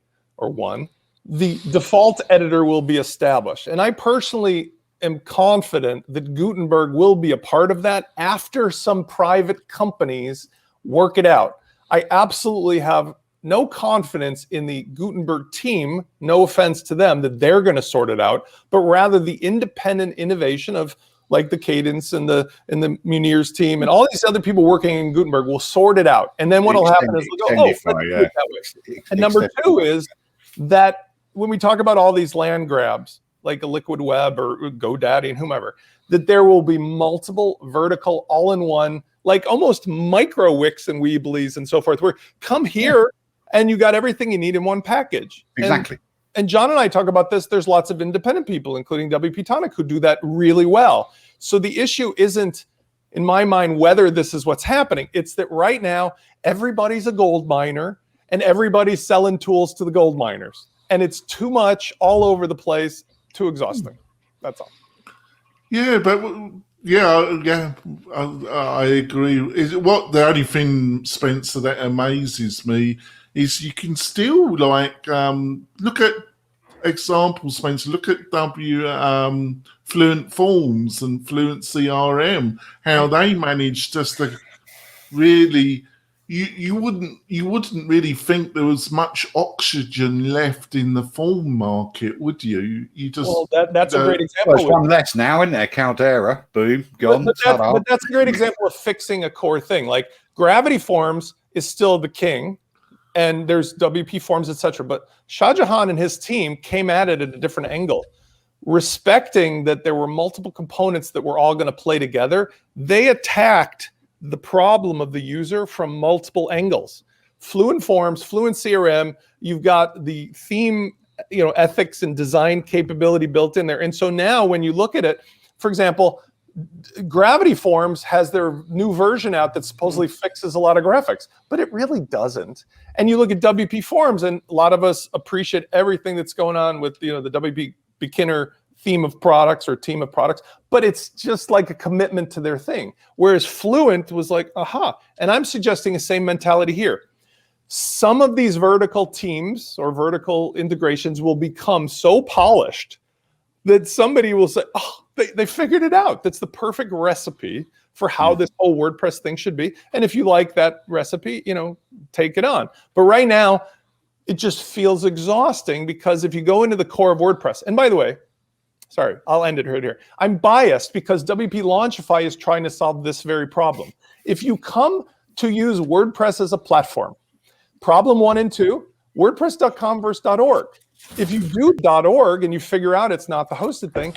default editor will be established. And I personally am confident that Gutenberg will be a part of that after some private companies work it out. I absolutely have no confidence in the Gutenberg team, no offense to them, that they're going to sort it out, but rather the independent innovation of like the Cadence and the Munir's team and all these other people working in Gutenberg will sort it out. And then what will happen is we'll go, let's do it that way. And number two is that when we talk about all these land grabs, like a Liquid Web or GoDaddy and whomever, that there will be multiple vertical all-in-one, like almost micro Wix and Weebly's and so forth, where come here and you got everything you need in one package. Exactly. And John and I talk about this. There's lots of independent people, including WP-Tonic, who do that really well. So the issue isn't, in my mind, whether this is what's happening. It's that right now, everybody's a gold miner and everybody's selling tools to the gold miners. And it's too much all over the place, too exhausting. That's all. Yeah, but Yeah, I agree. The only thing, Spencer, that amazes me is you can still look at examples, Spencer. Look at Fluent Forms and Fluent CRM, how they managed just to really. You wouldn't really think there was much oxygen left in the form market, would you? You just that's a great example. Well, there's one less now, isn't there? Caldera, boom, gone. But that's a great example of fixing a core thing. Like Gravity Forms is still the king, and there's WP Forms, etc. But Shah Jahan and his team came at it at a different angle, respecting that there were multiple components that were all going to play together. They attacked the problem of the user from multiple angles. Fluent Forms, Fluent CRM, you've got the theme, ethics and design capability built in there. And so now when you look at it, for example, Gravity Forms has their new version out that supposedly fixes a lot of graphics, but it really doesn't. And you look at WP Forms, and a lot of us appreciate everything that's going on with the WP beginner theme of products or team of products, but it's just like a commitment to their thing. Whereas Fluent was like, aha. And I'm suggesting the same mentality here. Some of these vertical teams or vertical integrations will become so polished that somebody will say, oh, they figured it out. That's the perfect recipe for how this whole WordPress thing should be. And if you like that recipe, take it on. But right now, it just feels exhausting because if you go into the core of WordPress, and by the way, sorry, I'll end it right here. I'm biased because WP Launchify is trying to solve this very problem. If you come to use WordPress as a platform, problem 1 and 2, WordPress.com versus .org. If you do .org and you figure out it's not the hosted thing,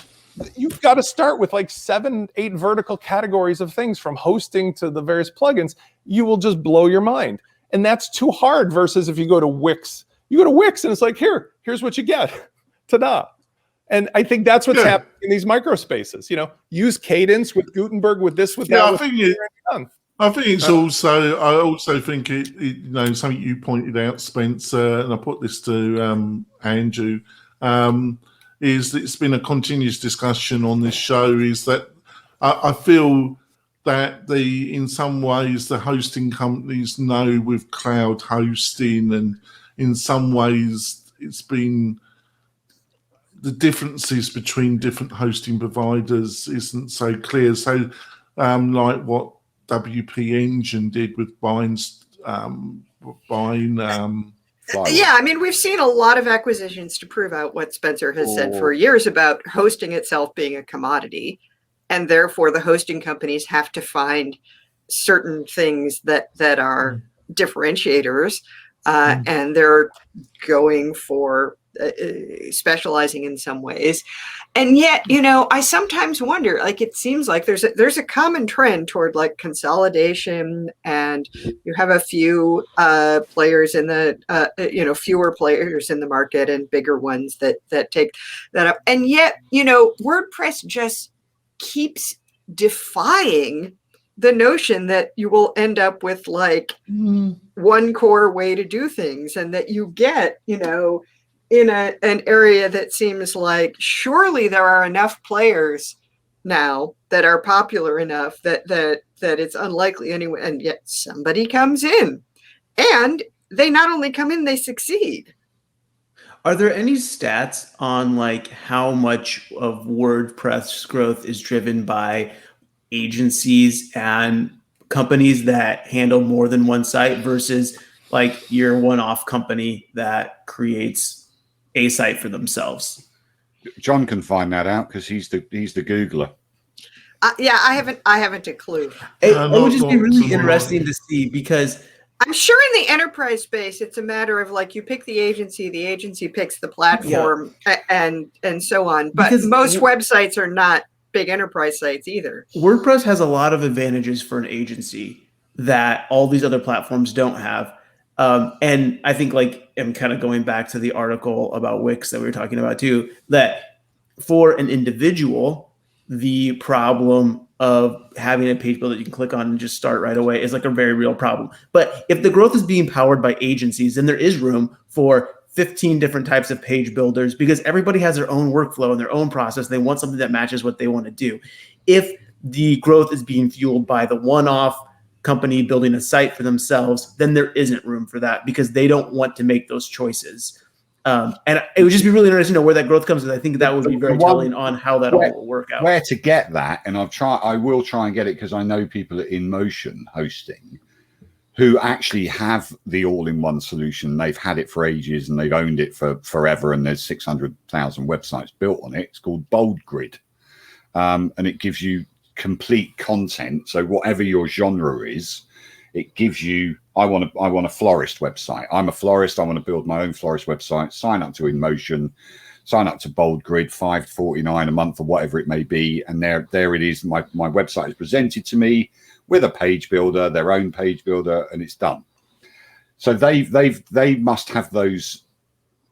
you've got to start with like 7, 8 vertical categories of things from hosting to the various plugins. You will just blow your mind. And that's too hard versus if you go to Wix. You go to Wix and it's like, here's what you get. Ta-da. And I think that's what's happening in these micro spaces. Use Cadence with Gutenberg, with this, with that. I think it's also. I also think it something you pointed out, Spencer, and I put this to Andrew. Is that it's been a continuous discussion on this show. Is that I feel that in some ways the hosting companies know with cloud hosting, and in some ways it's been. The differences between different hosting providers isn't so clear. So, like what WP Engine did with buying. Yeah, I mean, we've seen a lot of acquisitions to prove out what Spencer has said for years about hosting itself being a commodity, and therefore the hosting companies have to find certain things that are differentiators, and they're going for specializing in some ways. And yet, I sometimes wonder, like, it seems like there's a common trend toward like consolidation, and you have a few players in the fewer players in the market and bigger ones that take that up. And yet, WordPress just keeps defying the notion that you will end up with like one core way to do things, and that you get, in an area that seems like surely there are enough players now that are popular enough that it's unlikely anyway. And yet somebody comes in, and they not only come in, they succeed. Are there any stats on like how much of WordPress growth is driven by agencies and companies that handle more than one site versus like your one-off company that creates a site for themselves? John can find that out because he's the Googler. I haven't a clue. It would just be really interesting to see, because I'm sure in the enterprise space, it's a matter of like you pick the agency picks the platform, and so on. But because most websites are not big enterprise sites either. WordPress has a lot of advantages for an agency that all these other platforms don't have. And I think, like, I'm kind of going back to the article about Wix that we were talking about too, that for an individual, the problem of having a page builder that you can click on and just start right away is like a very real problem. But if the growth is being powered by agencies, then there is room for 15 different types of page builders, because everybody has their own workflow and their own process. They want something that matches what they want to do. If the growth is being fueled by the one-off company building a site for themselves, then there isn't room for that because they don't want to make those choices. And it would just be really interesting to know where that growth comes from. I think that would be very telling on how that all will work out. Where to get that, and I will try and get it because I know people at InMotion hosting who actually have the all-in-one solution. They've had it for ages and they've owned it for forever, and there's 600,000 websites built on it. It's called BoldGrid, and it gives you complete content. So whatever your genre is, it gives you. I want a florist website. I'm a florist. I want to build my own florist website. Sign up to InMotion, sign up to BoldGrid, $5.49 a month or whatever it may be, and there it is. My website is presented to me with a page builder, their own page builder, and it's done. So they must have those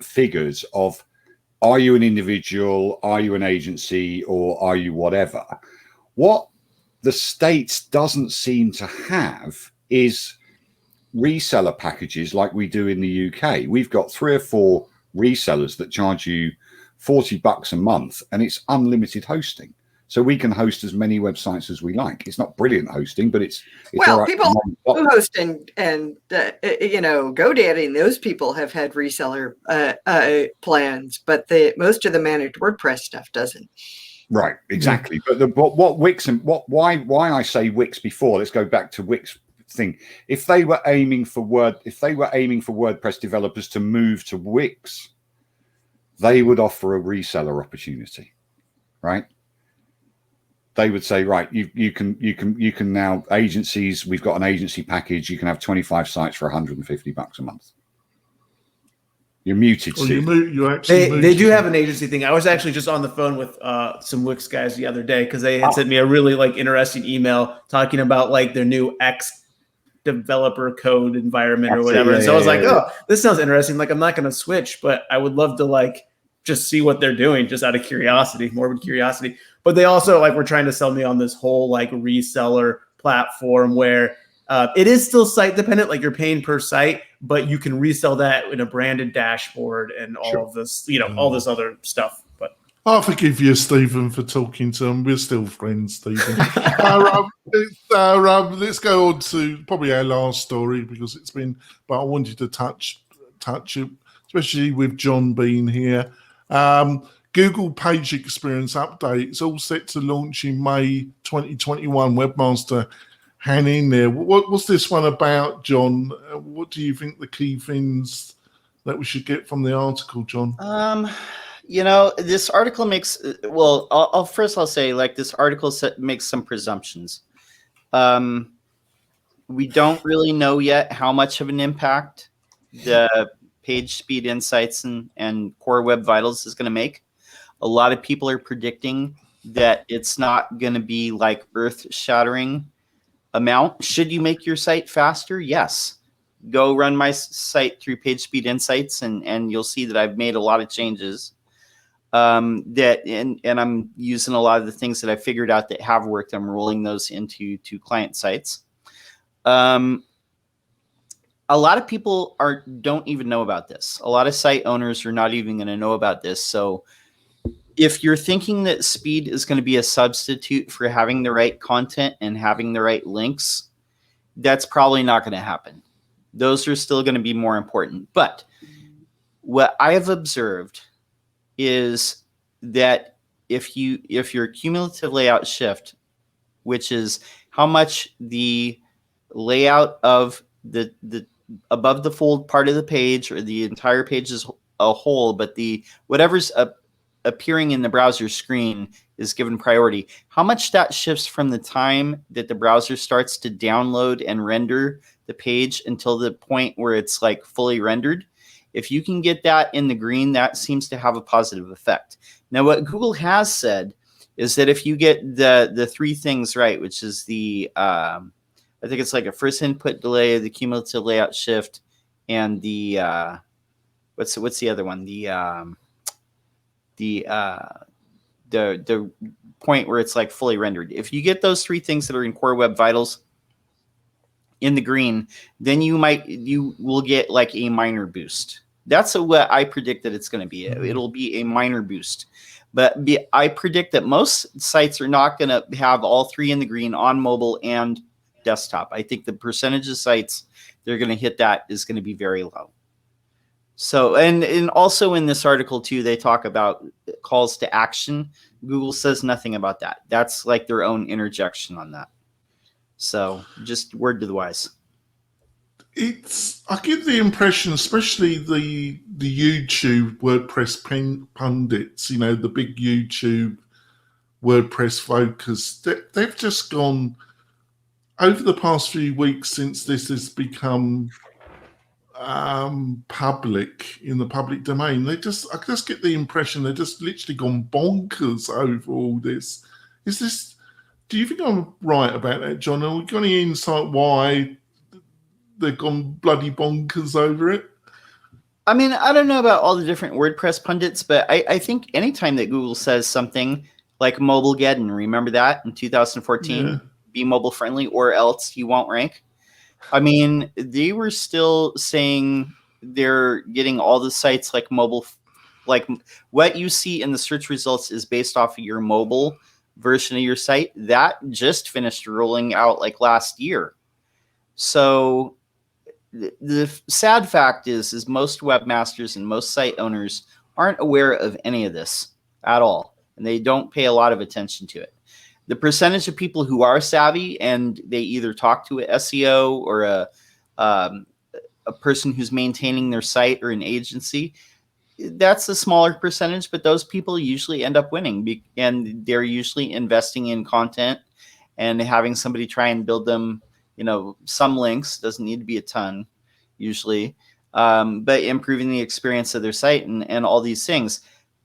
figures of, are you an individual, are you an agency, or are you whatever? What the States doesn't seem to have is reseller packages like we do in the UK. We've got 3 or 4 resellers that charge you $40 a month, and it's unlimited hosting. So we can host as many websites as we like. It's not brilliant hosting, but it's well, right. People who host and GoDaddy and those people have had reseller plans, but most of the managed WordPress stuff doesn't. Right, exactly. But what Wix and why I say Wix before? Let's go back to Wix thing. If they were aiming for WordPress developers to move to Wix, they would offer a reseller opportunity, right? They would say, right, you can now, agencies, we've got an agency package, you can have 25 sites for $150 a month. You're muted, Steve. They do have an agency thing. I was actually just on the phone with some Wix guys the other day because they had sent me a really interesting email talking about their new X developer code environment or whatever. I was like, oh, this sounds interesting. I'm not going to switch, but I would love to just see what they're doing just out of curiosity, morbid curiosity. But they also were trying to sell me on this whole reseller platform where it is still site dependent, you're paying per site, but you can resell that in a branded dashboard and all of this, all this other stuff. But I forgive you, Stephen, for talking to them. We're still friends, Stephen. Let's go on to probably our last story because it's been, but I wanted to touch it, especially with John being here. Google Page Experience Update. It's all set to launch in May 2021. Webmaster Han in there. What's this one about, John? What do you think the key things that we should get from the article, John? This article makes, I'll say this article makes some presumptions. We don't really know yet how much of an impact the Page Speed Insights and Core Web Vitals is going to make. A lot of people are predicting that it's not going to be earth-shattering amount. Should you make your site faster? Yes. Go run my site through Page Speed Insights, and you'll see that I've made a lot of changes. And I'm using a lot of the things that I figured out that have worked. I'm rolling those into client sites. A lot of people don't even know about this. A lot of site owners are not even going to know about this. So if you're thinking that speed is going to be a substitute for having the right content and having the right links, that's probably not going to happen. Those are still going to be more important. But what I have observed is that if your cumulative layout shift, which is how much the layout of the above the fold part of the page or the entire page as a whole, but whatever's appearing in the browser screen is given priority, how much that shifts from the time that the browser starts to download and render the page until the point where it's fully rendered. If you can get that in the green, that seems to have a positive effect. Now, what Google has said is that if you get the 3 things right, which is I think it's a first input delay, the cumulative layout shift, and the what's the other one? The point where it's fully rendered. If you get those 3 things that are in Core Web Vitals in the green, then you will get a minor boost. That's what I predict that it's going to be. It'll be a minor boost. But I predict that most sites are not going to have all three in the green on mobile and desktop. I think the percentage of sites they're going to hit that is going to be very low. So, and also in this article too, they talk about calls to action. Google says nothing about that. That's like their own interjection on that. So just word to the wise. I get the impression, especially the YouTube WordPress pundits, the big YouTube WordPress focus, they've just gone over the past few weeks since this has become public in the public domain. I just get the impression they're just literally gone bonkers over all this. Do you think I'm right about that, John? Have we got any insight why they've gone bloody bonkers over it? I mean, I don't know about all the different WordPress pundits, but I think anytime that Google says something like Mobilegeddon, remember that in 2014, Yeah. Be mobile friendly or else you won't rank. I mean, they were still saying they're getting all the sites like mobile, like what you see in the search results is based off of your mobile version of your site. That just finished rolling out like last year. So the sad fact is most webmasters and most site owners aren't aware of any of this at all, and they don't pay a lot of attention to it. The percentage of people who are savvy and they either talk to an SEO or a person who's maintaining their site or an agency, that's a smaller percentage, but those people usually end up winning, and they're usually investing in content and having somebody try and build them, some links, doesn't need to be a ton usually, but improving the experience of their site and all these things.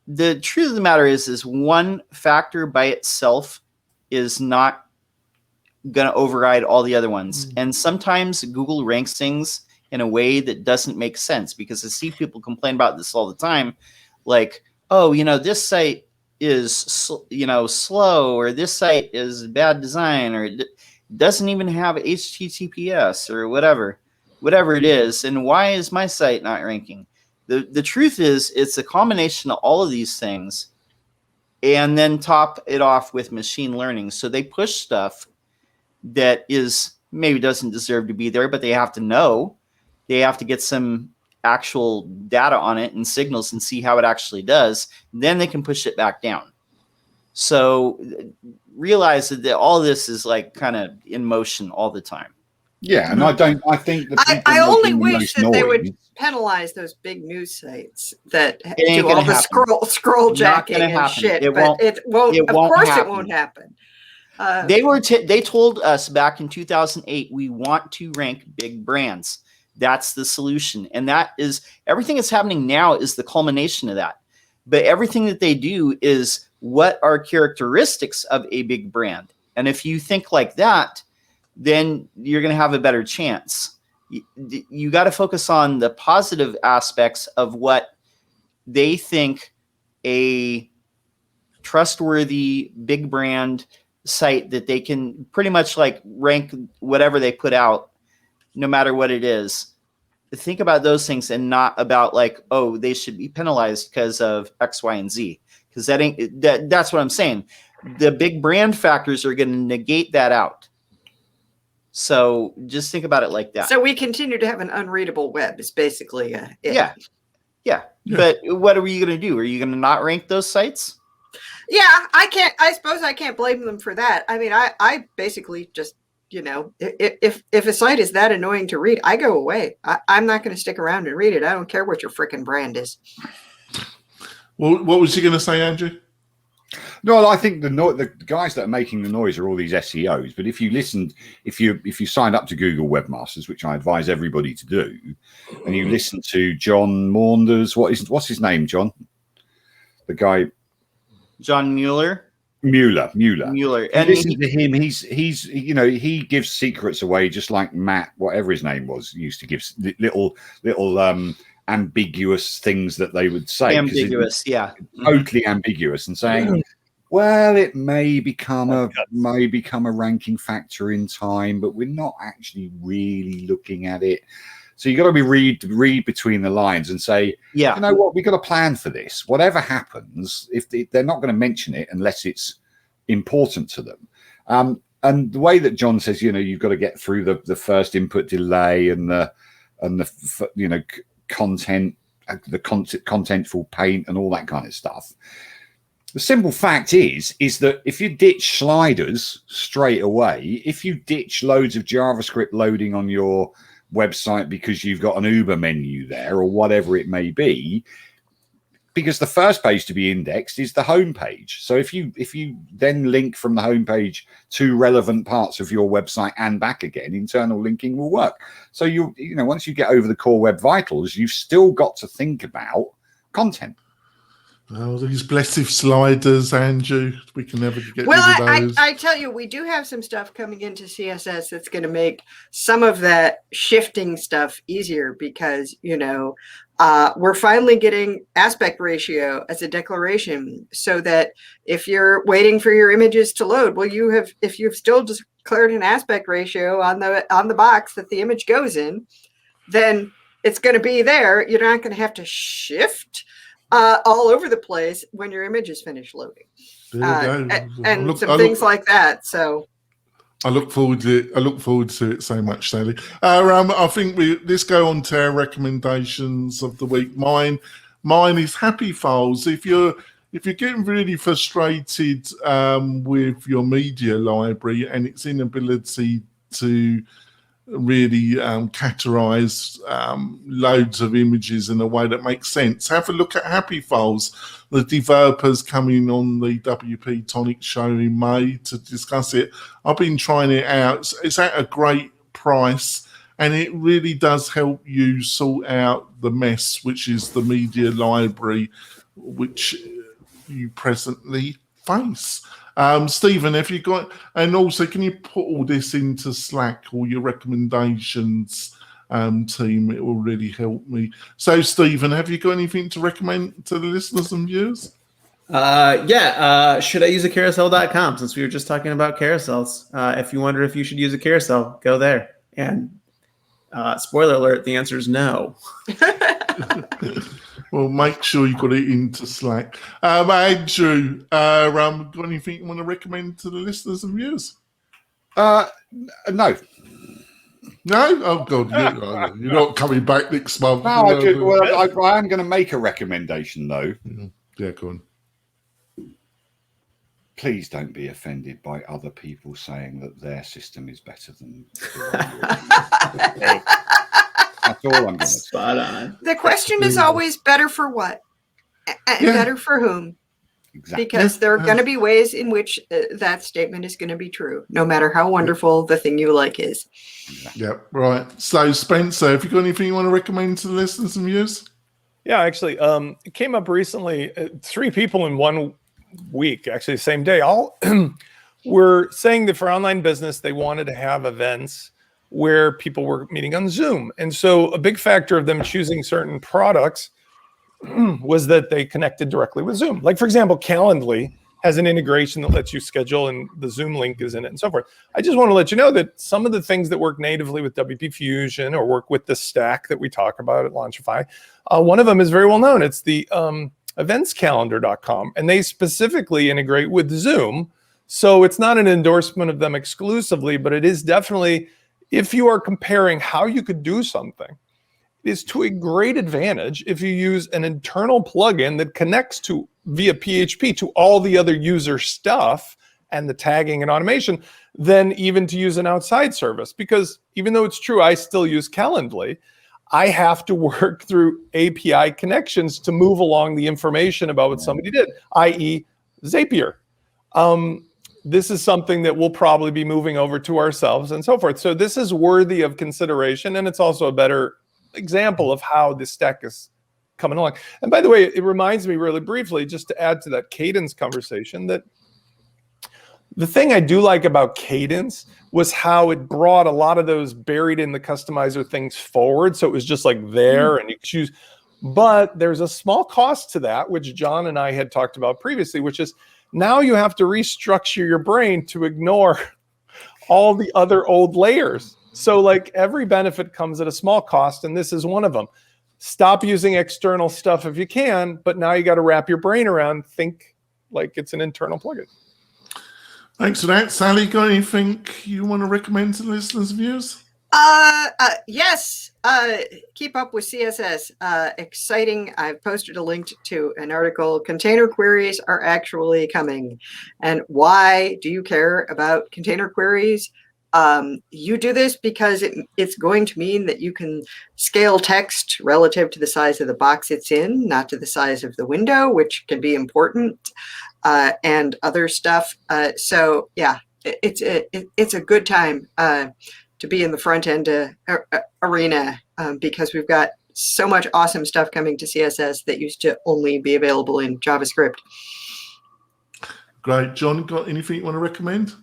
The truth of the matter is one factor by itself is not going to override all the other ones. And sometimes Google ranks things in a way that doesn't make sense, because I see people complain about this all the time. Like, oh, this site is, slow, or this site is bad design, or it doesn't even have HTTPS or whatever it is. And why is my site not ranking? The truth is it's a combination of all of these things, and then top it off with machine learning. So they push stuff that maybe doesn't deserve to be there, but they have to know. They have to get some actual data on it and signals and see how it actually does. Then they can push it back down. So realize that all this is like kind of in motion all the time. Yeah, and I think that I only wish that they would penalize those big news sites that do all the scroll jacking and shit. It won't. Of course, it won't happen. They told us back in 2008 we want to rank big brands. That's the solution, and that is everything that's happening now is the culmination of that. But everything that they do is what are characteristics of a big brand, and if you think like that, then you're going to have a better chance. You got to focus on the positive aspects of what they think a trustworthy big brand site that they can pretty much like rank whatever they put out, no matter what it is. Think about those things and not about like, oh, they should be penalized because of X, Y, and Z. Because that's what I'm saying. The big brand factors are going to negate that out. So just think about it like that. So we continue to have an unreadable web is basically it. Yeah. But what are you going to do? Are you going to not rank those sites? Yeah, I suppose I can't blame them for that. I mean, I basically just, if a site is that annoying to read, I go away. I'm not going to stick around and read it. I don't care what your freaking brand is. Well, what was you going to say, Andrew? No, I think the guys that are making the noise are all these SEOs. But if you signed up to Google Webmasters, which I advise everybody to do, and you listen to John Maunders, what's his name, John? The guy, John Mueller. And listen to him. He gives secrets away, just like Matt, whatever his name was, used to give little ambiguous things that they would say. Totally ambiguous, and saying, well, it may become a ranking factor in time, but we're not actually really looking at it. So you got to be read between the lines and say, Yeah. you know what, we got a plan for this. Whatever happens, if they're not going to mention it unless it's important to them. And the way that John says, you've got to get through the first input delay and the content, the contentful paint and all that kind of stuff. The simple fact is that if you ditch sliders straight away, if you ditch loads of JavaScript loading on your website because you've got an Uber menu there or whatever it may be, because the first page to be indexed is the home page. So if you then link from the home page to relevant parts of your website and back again, internal linking will work. So once you get over the core web vitals, you've still got to think about content. Oh, these blessed sliders, Andrew. We can never get well, rid of those. I tell you, we do have some stuff coming into CSS that's going to make some of that shifting stuff easier because, we're finally getting aspect ratio as a declaration so that if you're waiting for your images to load, if you've still just declared an aspect ratio on the box that the image goes in, then it's going to be there. You're not going to have to shift all over the place when your image is finished loading, and some things like that. So I look forward to it. I look forward to it so much, Sally. I think let's go on to our recommendations of the week. Mine is Happy Files. If you're getting really frustrated with your media library and its inability to really categorize loads of images in a way that makes sense, have a look at Happy Files. The developers coming on the WP-Tonic show in May to discuss it. I've been trying it out. It's at a great price and it really does help you sort out the mess, which is the media library which you presently face. Stephen, have you got, and also can you put all this into Slack, all your recommendations, team? It will really help me. So Stephen, have you got anything to recommend to the listeners and viewers? Should I use a carousel.com since we were just talking about carousels? If you wonder if you should use a carousel, go there. And spoiler alert, the answer is no. Well, make sure you got it into Slack. Andrew, got anything you want to recommend to the listeners and viewers? No. No? Oh, God, you're not coming back next month. No, I am going to make a recommendation, though. Yeah, go on. Please don't be offended by other people saying that their system is better than That's all I'm going to say. Spot on. The question is always better for what? And better for whom? Exactly. Because there are going to be ways in which that statement is going to be true, no matter how wonderful the thing you like is. Yeah, right. So, Spencer, have you got anything you want to recommend to the listeners and viewers? Yeah, actually, it came up recently. 3 people in 1 week, actually the same day, all were saying that for online business, they wanted to have events where people were meeting on Zoom. And so a big factor of them choosing certain products was that they connected directly with Zoom. Like, for example, Calendly has an integration that lets you schedule and the Zoom link is in it and so forth. I just want to let you know that some of the things that work natively with WP Fusion or work with the stack that we talk about at Launchify, one of them is very well known. It's the eventscalendar.com, and they specifically integrate with Zoom. So it's not an endorsement of them exclusively, but it is definitely, if you are comparing how you could do something, it is to a great advantage if you use an internal plugin that connects to via PHP to all the other user stuff and the tagging and automation than even to use an outside service. Because even though it's true, I still use Calendly, I have to work through API connections to move along the information about what somebody did, i.e. Zapier. This is something that we'll probably be moving over to ourselves and so forth. So this is worthy of consideration, and it's also a better example of how this stack is coming along. And by the way, it reminds me really briefly, just to add to that Cadence conversation, that the thing I do like about Cadence was how it brought a lot of those buried in the customizer things forward. So it was just like there and you choose, but there's a small cost to that, which John and I had talked about previously, which is now you have to restructure your brain to ignore all the other old layers. So like every benefit comes at a small cost, and this is one of them. Stop using external stuff if you can, but now you got to wrap your brain around, think like it's an internal plugin. Thanks for that. Sally, got anything you want to recommend to listeners' views? Yes. Keep up with CSS. Exciting. I've posted a link to an article. Container queries are actually coming. And why do you care about container queries? You do this because it's going to mean that you can scale text relative to the size of the box it's in, not to the size of the window, which can be important, and other stuff. So yeah, it's a good time to be in the front end arena because we've got so much awesome stuff coming to CSS that used to only be available in JavaScript. Great. John, got anything you want to recommend?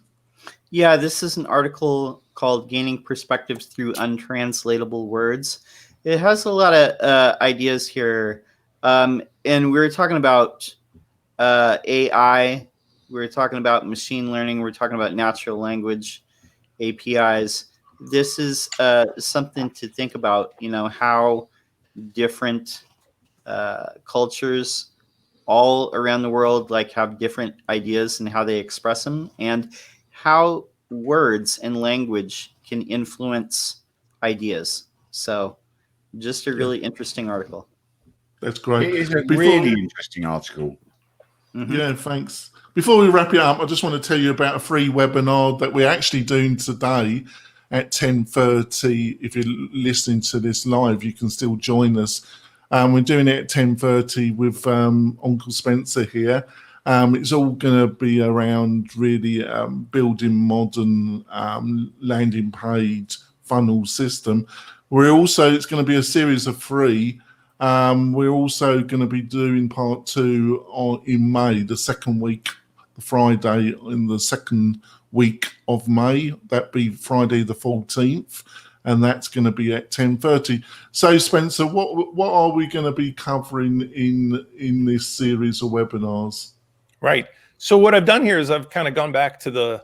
Yeah, this is an article called Gaining Perspectives Through Untranslatable Words. It has a lot of ideas here. And we were talking about AI. We were talking about machine learning. We were talking about natural language APIs. This is something to think about, how different cultures all around the world have different ideas and how they express them, and how words and language can influence ideas. So just a really interesting article. That's great. It is a really interesting article. Mm-hmm. Yeah, thanks. Before we wrap it up, I just want to tell you about a free webinar that we're actually doing today at 10:30. If you're listening to this live, you can still join us. We're doing it at 10:30 with Uncle Spencer here. It's all going to be around really building modern landing page funnel system. It's going to be a series of 3. We're also going to be doing part 2 in May, the second week, the Friday in the second week of May. That'd be Friday the 14th, and that's going to be at 10:30. So, Spencer, what are we going to be covering in this series of webinars? Right. So what I've done here is I've kind of gone back to the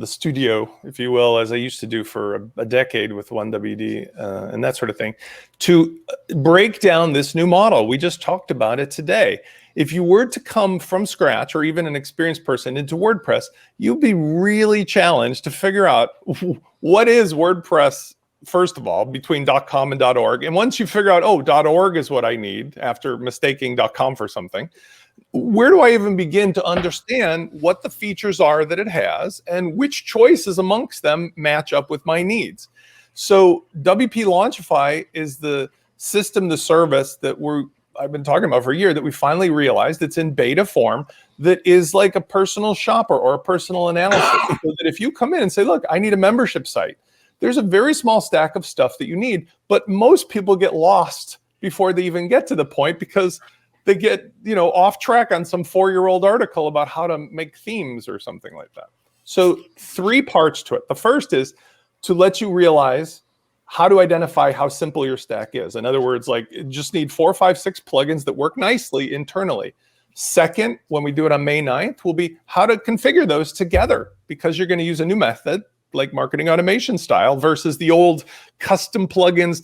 studio, if you will, as I used to do for a decade with 1WD and that sort of thing, to break down this new model. We just talked about it today. If you were to come from scratch, or even an experienced person, into WordPress, you'd be really challenged to figure out what is WordPress, first of all, between .com and .org. And once you figure out, .org is what I need, after mistaking .com for something, where do I even begin to understand what the features are that it has and which choices amongst them match up with my needs? So WP Launchify is the system, the service that I've been talking about for a year, that we finally realized it's in beta form, that is like a personal shopper or a personal analysis. So that if you come in and say, look, I need a membership site, there's a very small stack of stuff that you need, but most people get lost before they even get to the point, because they get, off track on some 4-year-old article about how to make themes or something like that. So 3 parts to it. The first is to let you realize how to identify how simple your stack is. In other words, just need 4, 5, 6 plugins that work nicely internally. Second, when we do it on May 9th, will be how to configure those together, because you're going to use a new method, like marketing automation style, versus the old custom plugins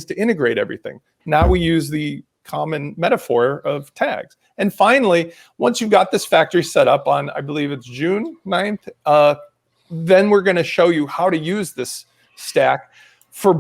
to integrate everything. Now we use the common metaphor of tags. And finally, once you've got this factory set up on, I believe it's June 9th, then we're going to show you how to use this stack for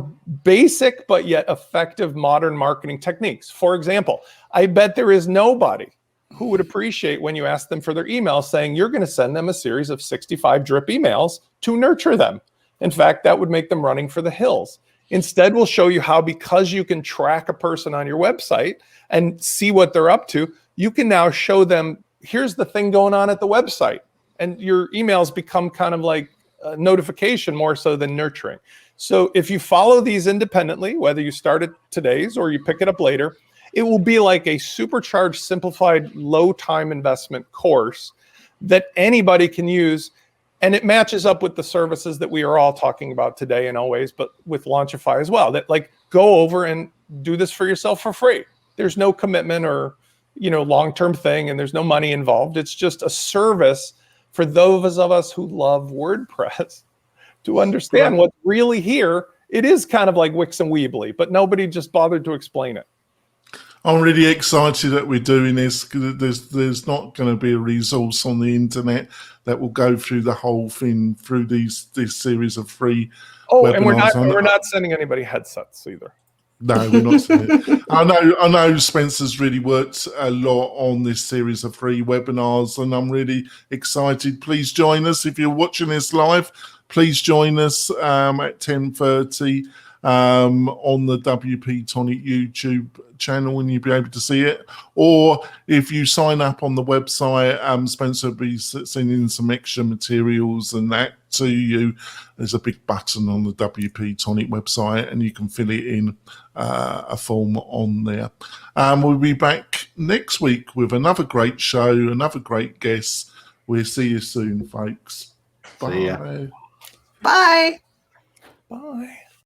basic but yet effective modern marketing techniques. For example, I bet there is nobody who would appreciate when you ask them for their email saying you're going to send them a series of 65 drip emails to nurture them. In fact, that would make them running for the hills. Instead, we'll show you how, because you can track a person on your website and see what they're up to, you can now show them, here's the thing going on at the website. And your emails become kind of like a notification more so than nurturing. So if you follow these independently, whether you start at today's or you pick it up later, it will be like a supercharged, simplified, low time investment course that anybody can use. And it matches up with the services that we are all talking about today and always, but with Launchify as well, that go over and do this for yourself for free. There's no commitment or, long-term thing, and there's no money involved. It's just a service for those of us who love WordPress to understand what's really here. It is kind of like Wix and Weebly, but nobody just bothered to explain it. I'm really excited that we're doing this because there's not going to be a resource on the internet that will go through the whole thing through this series of free webinars. And we're not sending anybody headsets either. No, we're not saying it. I know Spencer's really worked a lot on this series of free webinars, and I'm really excited. Please join us if you're watching this live. Please join us at 10:30 on the WP-Tonic YouTube channel, and you'll be able to see it. Or if you sign up on the website, Spencer will be sending some extra materials and that to you. There's a big button on the WP-Tonic website, and you can fill it in a form on there. We'll be back next week with another great show, another great guest. We'll see you soon, folks. See ya. Bye. Bye. Bye.